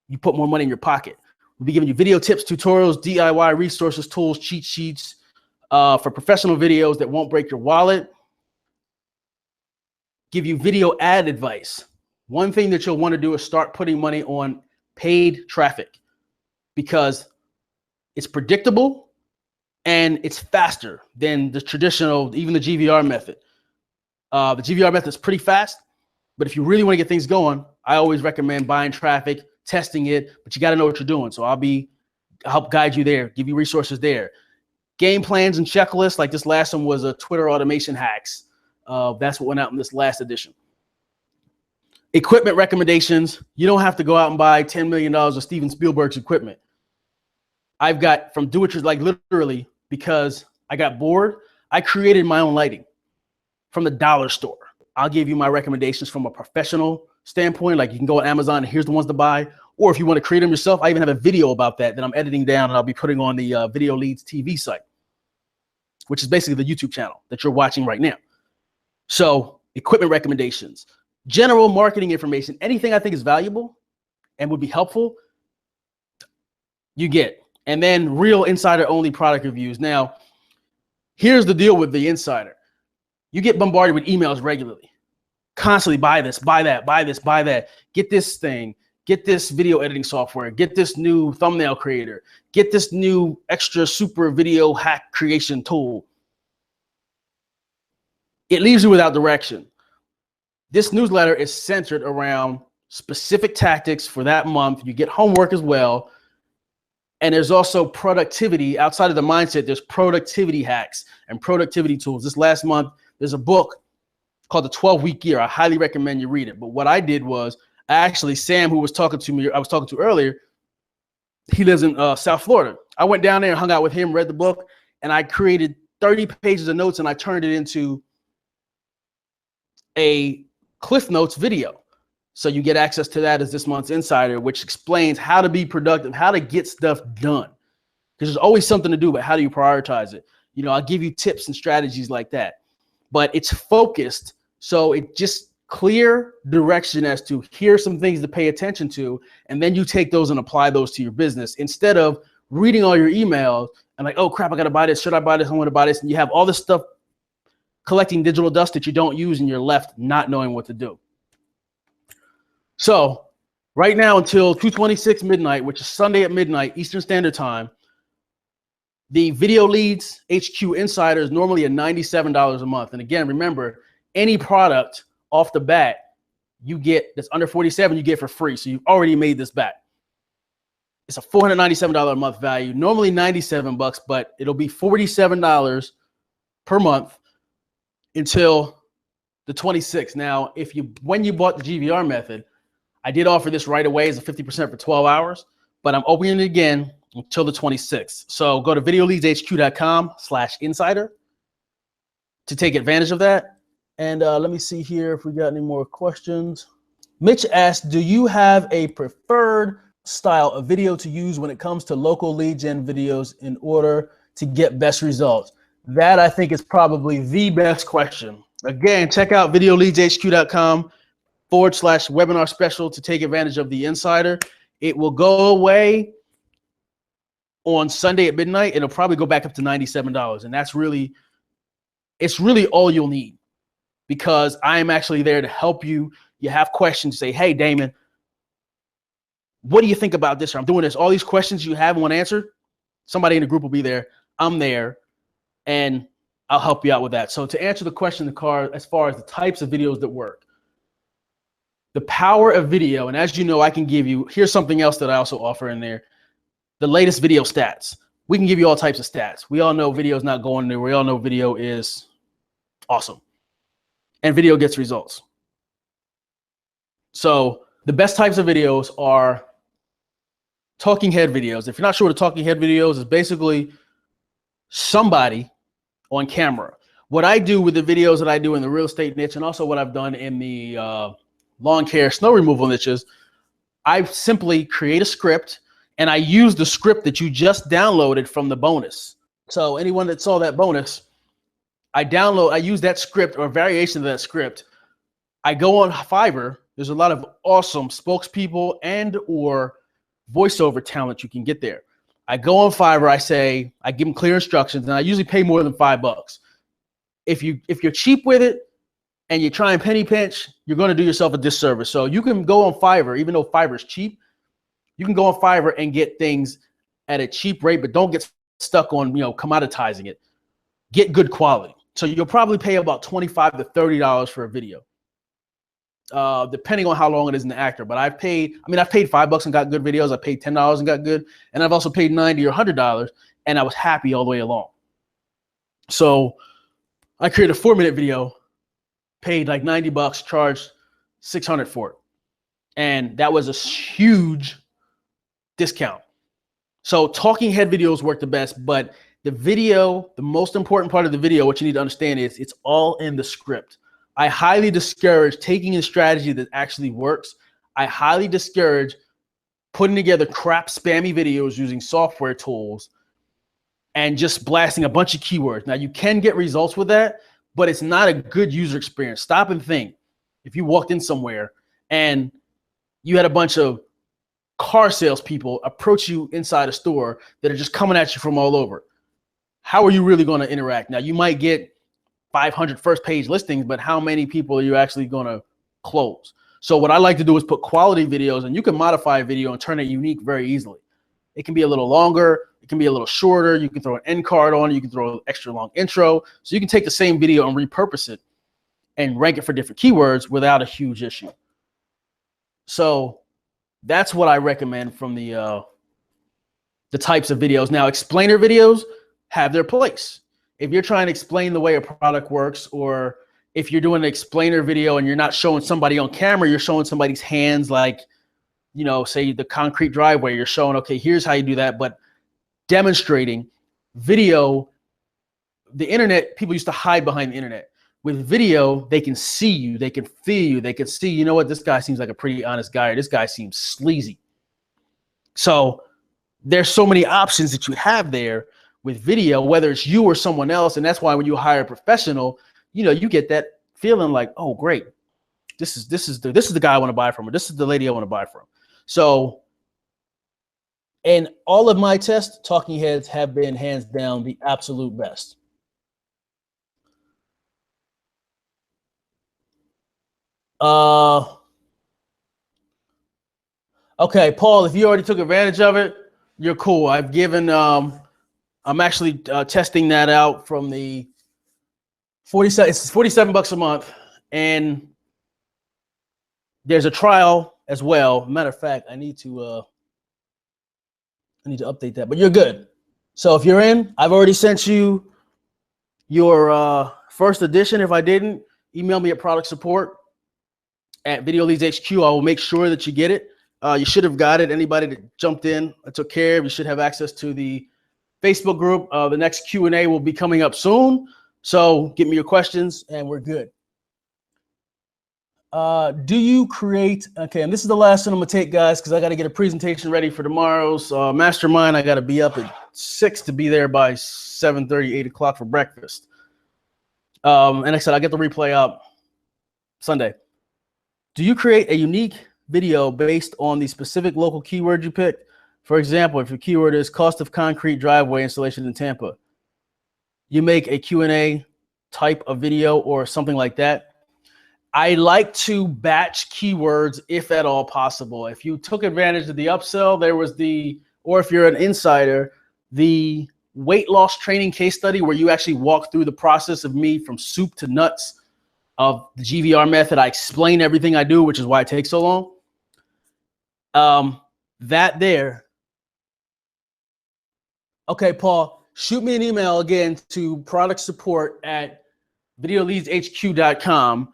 you put more money in your pocket. We'll be giving you video tips, tutorials, DIY resources, tools, cheat sheets for professional videos that won't break your wallet. Give you video ad advice. One thing that you'll want to do is start putting money on paid traffic because it's predictable and it's faster than the traditional, even the GVR method. The GVR method is pretty fast, but if you really want to get things going, I always recommend buying traffic, testing it, but you got to know what you're doing. So I'll help guide you there, give you resources there. Game plans and checklists, like this last one was a Twitter automation hacks. That's what went out in this last edition. Equipment recommendations. You don't have to go out and buy $10 million of Steven Spielberg's equipment. I've got from do-it-yourself, like literally, because I got bored, I created my own lighting from the dollar store. I'll give you my recommendations from a professional standpoint. Like you can go on Amazon and here's the ones to buy. Or if you want to create them yourself, I even have a video about that I'm editing down and I'll be putting on the Video Leads TV site, which is basically the YouTube channel that you're watching right now. So equipment recommendations, general marketing information, anything I think is valuable and would be helpful, you get. And then real insider only product reviews. Now, here's the deal with the insider. You get bombarded with emails regularly, constantly buy this, buy that, buy this, buy that, get this thing, get this video editing software, get this new thumbnail creator, get this new extra super video hack creation tool. It leaves you without direction. This newsletter is centered around specific tactics for that month. You get homework as well. And there's also productivity outside of the mindset. There's productivity hacks and productivity tools. This last month, there's a book called The 12-Week Year. I highly recommend you read it. But what I did was actually Sam, who was talking to me, I was talking to earlier, he lives in South Florida. I went down there and hung out with him, read the book, and I created 30 pages of notes and I turned it into a Cliff Notes video. So you get access to that as this month's insider, which explains how to be productive, how to get stuff done. Because there's always something to do, but how do you prioritize it? You know, I'll give you tips and strategies like that. But it's focused, so it just clear direction as to here's some things to pay attention to, and then you take those and apply those to your business instead of reading all your emails and like, oh crap, I gotta buy this, should I buy this, I want to buy this, and you have all this stuff collecting digital dust that you don't use and you're left not knowing what to do. So right now until 2:26 midnight, which is Sunday at midnight Eastern Standard Time, the Video Leads HQ Insider is normally at $97 a month. And again, remember, any product off the bat you get that's under $47, you get for free. So you've already made this back. It's a $497 a month value, normally $97, but it'll be $47 per month until the 26th. Now, when you bought the GVR method, I did offer this right away as a 50% for 12 hours, but I'm opening it again until the 26th. So go to videoleadshq.com/insider to take advantage of that. And let me see here if we got any more questions. Mitch asked, do you have a preferred style of video to use when it comes to local lead gen videos in order to get best results? That I think is probably the best question. Again, check out videoleadshq.com/webinar special to take advantage of the insider. It will go away on Sunday at midnight. It'll probably go back up to $97. And it's really all you'll need. because I am actually there to help you. You have questions, say, hey, Damon, what do you think about this? Or I'm doing this. All these questions you have and want answered, somebody in the group will be there. I'm there, and I'll help you out with that. So to answer the question, as far as the types of videos that work, the power of video, and as you know, I can give you, here's something else that I also offer in there, the latest video stats. We can give you all types of stats. We all know video is not going anywhere. We all know video is awesome. And video gets results. So the best types of videos are talking head videos. If you're not sure what a talking head videos is, basically somebody on camera. What I do with the videos that I do in the real estate niche, and also what I've done in the lawn care, snow removal niches, I simply create a script and I use the script that you just downloaded from the bonus. So anyone that saw that bonus, I use that script or a variation of that script. I go on Fiverr. There's a lot of awesome spokespeople and or voiceover talent you can get there. I go on Fiverr, I give them clear instructions, and I usually pay more than $5. If you're cheap with it and you try and penny pinch, you're going to do yourself a disservice. So you can go on Fiverr, even though Fiverr is cheap, you can go on Fiverr and get things at a cheap rate, but don't get stuck on, commoditizing it. Get good quality. So you'll probably pay about $25 to $30 for a video, depending on how long it is in the actor. But I've paid $5 and got good videos. I paid $10 and got good. And I've also paid $90 or $100 and I was happy all the way along. So I created a 4-minute video, paid like $90, charged $600 for it. And that was a huge discount. So talking head videos work the best, but the most important part of the video, what you need to understand is it's all in the script. I highly discourage taking a strategy that actually works. I highly discourage putting together crap spammy videos using software tools and just blasting a bunch of keywords. Now you can get results with that, but it's not a good user experience. Stop and think. If you walked in somewhere and you had a bunch of car salespeople approach you inside a store that are just coming at you from all over, how are you really going to interact? Now you might get 500 first page listings, but how many people are you actually going to close? So what I like to do is put quality videos, and you can modify a video and turn it unique very easily. It can be a little longer. It can be a little shorter. You can throw an end card on it. You can throw an extra long intro. So you can take the same video and repurpose it and rank it for different keywords without a huge issue. So that's what I recommend from the types of videos. Now, explainer videos have their place. If you're trying to explain the way a product works, or if you're doing an explainer video and you're not showing somebody on camera, you're showing somebody's hands, like, say the concrete driveway, you're showing, okay, here's how you do that, but demonstrating video, the internet, people used to hide behind the internet. With video, they can see you, they can feel you, they can see, you know what, this guy seems like a pretty honest guy, or this guy seems sleazy. So there's so many options that you have there with video, whether it's you or someone else. And that's why when you hire a professional, you get that feeling like, oh, great, this is the guy I want to buy from, or this is the lady I want to buy from. So in all of my tests, talking heads have been hands down the absolute best. Okay, Paul, if you already took advantage of it, you're cool. I've given, I'm actually testing that out from the it's $47 a month, and there's a trial as well. Matter of fact, I need to update that, but you're good. So if you're in, I've already sent you your first edition. If I didn't, email me at product support at Video Leads HQ. I will make sure that you get it. You should have got it. Anybody that jumped in, I took care of. You should have access to the Facebook group. The next Q&A will be coming up soon. So give me your questions and we're good. Do you create, okay, and this is the last one I'm gonna take, guys, because I got to get a presentation ready for tomorrow's mastermind. I got to be up at 6 to be there by 7:30, 8 o'clock for breakfast. And like I said, I get the replay up Sunday. Do you create a unique video based on the specific local keyword you picked? For example, if your keyword is cost of concrete driveway installation in Tampa, you make a Q&A type of video or something like that. I like to batch keywords if at all possible. If you took advantage of the upsell, there was or if you're an insider, the weight loss training case study where you actually walk through the process of me from soup to nuts of the GVR method. I explain everything I do, which is why it takes so long. That there. Okay, Paul, shoot me an email again to product support at videoleadshq.com.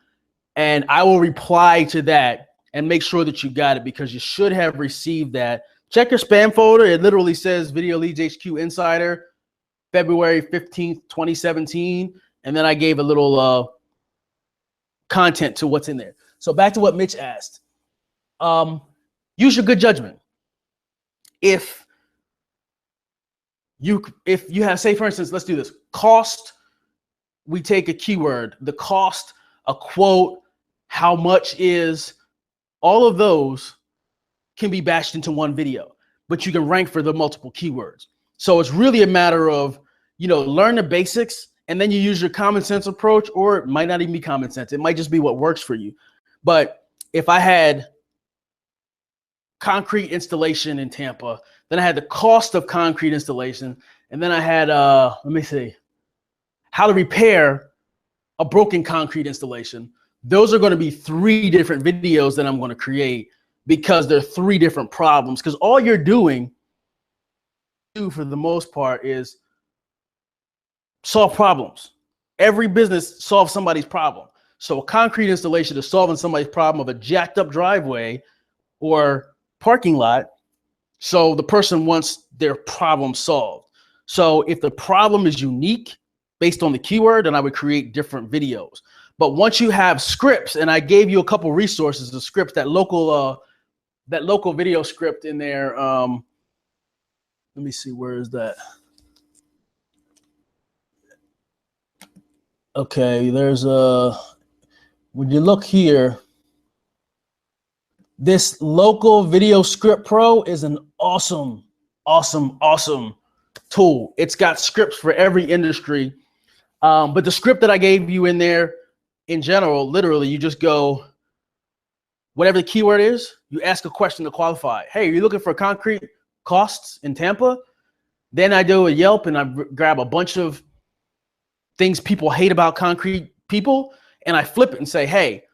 And I will reply to that and make sure that you got it, because you should have received that. Check your spam folder. It literally says Video Leads HQ Insider, February 15th, 2017. And then I gave a little content to what's in there. So back to what Mitch asked. Use your good judgment. If you have, say for instance, let's do this. Cost, we take a keyword, the cost, a quote, how much is, all of those can be bashed into one video, but you can rank for the multiple keywords. So it's really a matter of, learn the basics and then you use your common sense approach, or it might not even be common sense. It might just be what works for you. But if I had concrete installation in Tampa, then I had the cost of concrete installation, and then I had, let me see, how to repair a broken concrete installation. Those are going to be 3 different videos that I'm going to create, because they're 3 different problems. Because all you're doing for the most part is solve problems. Every business solves somebody's problem. So a concrete installation is solving somebody's problem of a jacked up driveway or parking lot. So the person wants their problem solved. So if the problem is unique based on the keyword, then I would create different videos. But once you have scripts, and I gave you a couple resources of scripts, that local video script in there. Let me see, where is that? Okay, there's when you look here, this local video script pro is an awesome tool. It's got scripts for every industry. But the script that I gave you in there, in general, literally, you just go, whatever the keyword is, you ask a question to qualify. Hey, are you looking for concrete costs in Tampa? Then I do a Yelp and I grab a bunch of things people hate about concrete people, and I flip it and say, hey,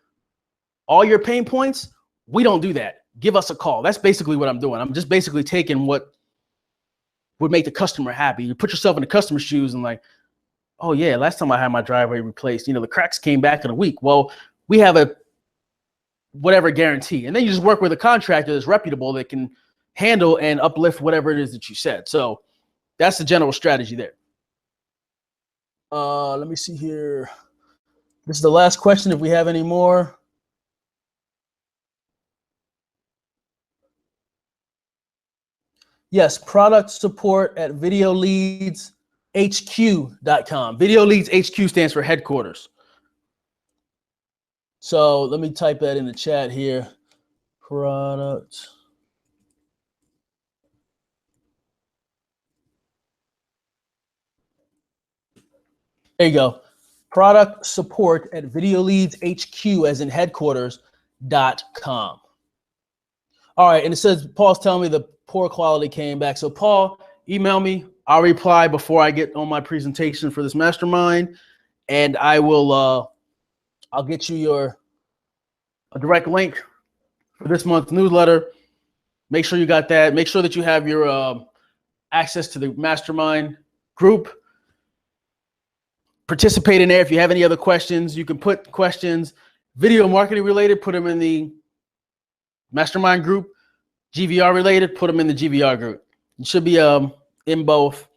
all your pain points, we don't do that. Give us a call. That's basically what I'm doing. I'm just basically taking what would make the customer happy. You put yourself in the customer's shoes and like, oh yeah, last time I had my driveway replaced, the cracks came back in a week. Well, we have a whatever guarantee. And then you just work with a contractor that's reputable that can handle and uplift whatever it is that you said. So that's the general strategy there. Let me see here. This is the last question if we have any more. Yes, product support at videoleadshq.com. Video Leads HQ stands for headquarters. So let me type that in the chat here. Product. There you go. Product support at videoleadshq, as in headquarters.com. All right, and it says Paul's telling me the poor quality came back. So Paul, email me. I'll reply before I get on my presentation for this mastermind, and I will. I'll get you a direct link for this month's newsletter. Make sure you got that. Make sure that you have your access to the mastermind group. Participate in there. If you have any other questions, you can put questions, video marketing related, put them in the mastermind group. GVR related, put them in the GVR group. You should be in both.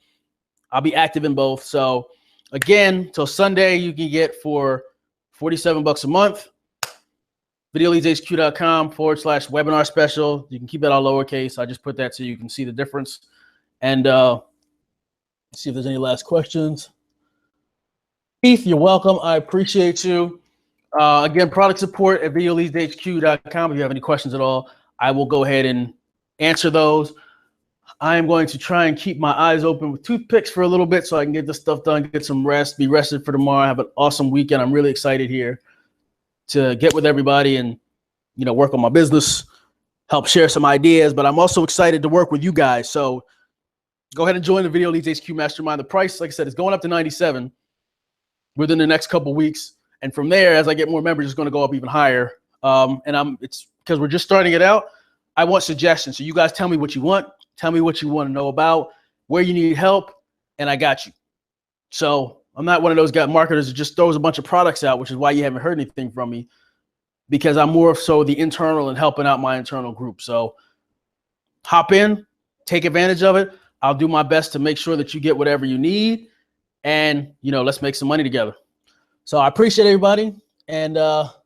I'll be active in both. So again, till Sunday, you can get for $47 a month, videoleadshq.com/webinar special. You can keep that all lowercase. I just put that so you can see the difference. And see if there's any last questions. Keith, you're welcome. I appreciate you. Again, product support at videoleadshq.com. If you have any questions at all, I will go ahead and answer those. I am going to try and keep my eyes open with toothpicks for a little bit so I can get this stuff done, get some rest, be rested for tomorrow. Have an awesome weekend. I'm really excited here. to get with everybody and, you know, work on my business, help share some ideas, but I'm also excited to work with you guys. So go ahead and join the Video Leads HQ Mastermind. The price, like I said, is going up to $97 within the next couple of weeks. And from there, as I get more members, it's going to go up even higher. It's because we're just starting it out. I want suggestions. So you guys tell me what you want. Tell me what you want to know about, where you need help, and I got you. So I'm not one of those marketers that just throws a bunch of products out, which is why you haven't heard anything from me, because I'm more so the internal and helping out my internal group. So hop in, take advantage of it. I'll do my best to make sure that you get whatever you need, and, you know, let's make some money together. So I appreciate everybody, and I'll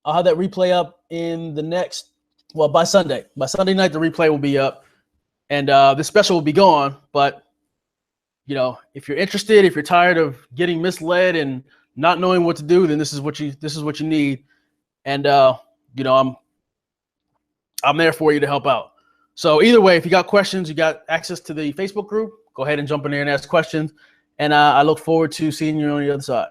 have that replay up in the next, well, by Sunday. By Sunday night, the replay will be up, and the special will be gone. But, you know, if you're interested, if you're tired of getting misled and not knowing what to do, then this is what you need. And you know, I'm there for you to help out. So either way, if you got questions, you got access to the Facebook group, go ahead and jump in there and ask questions. And I look forward to seeing you on the other side.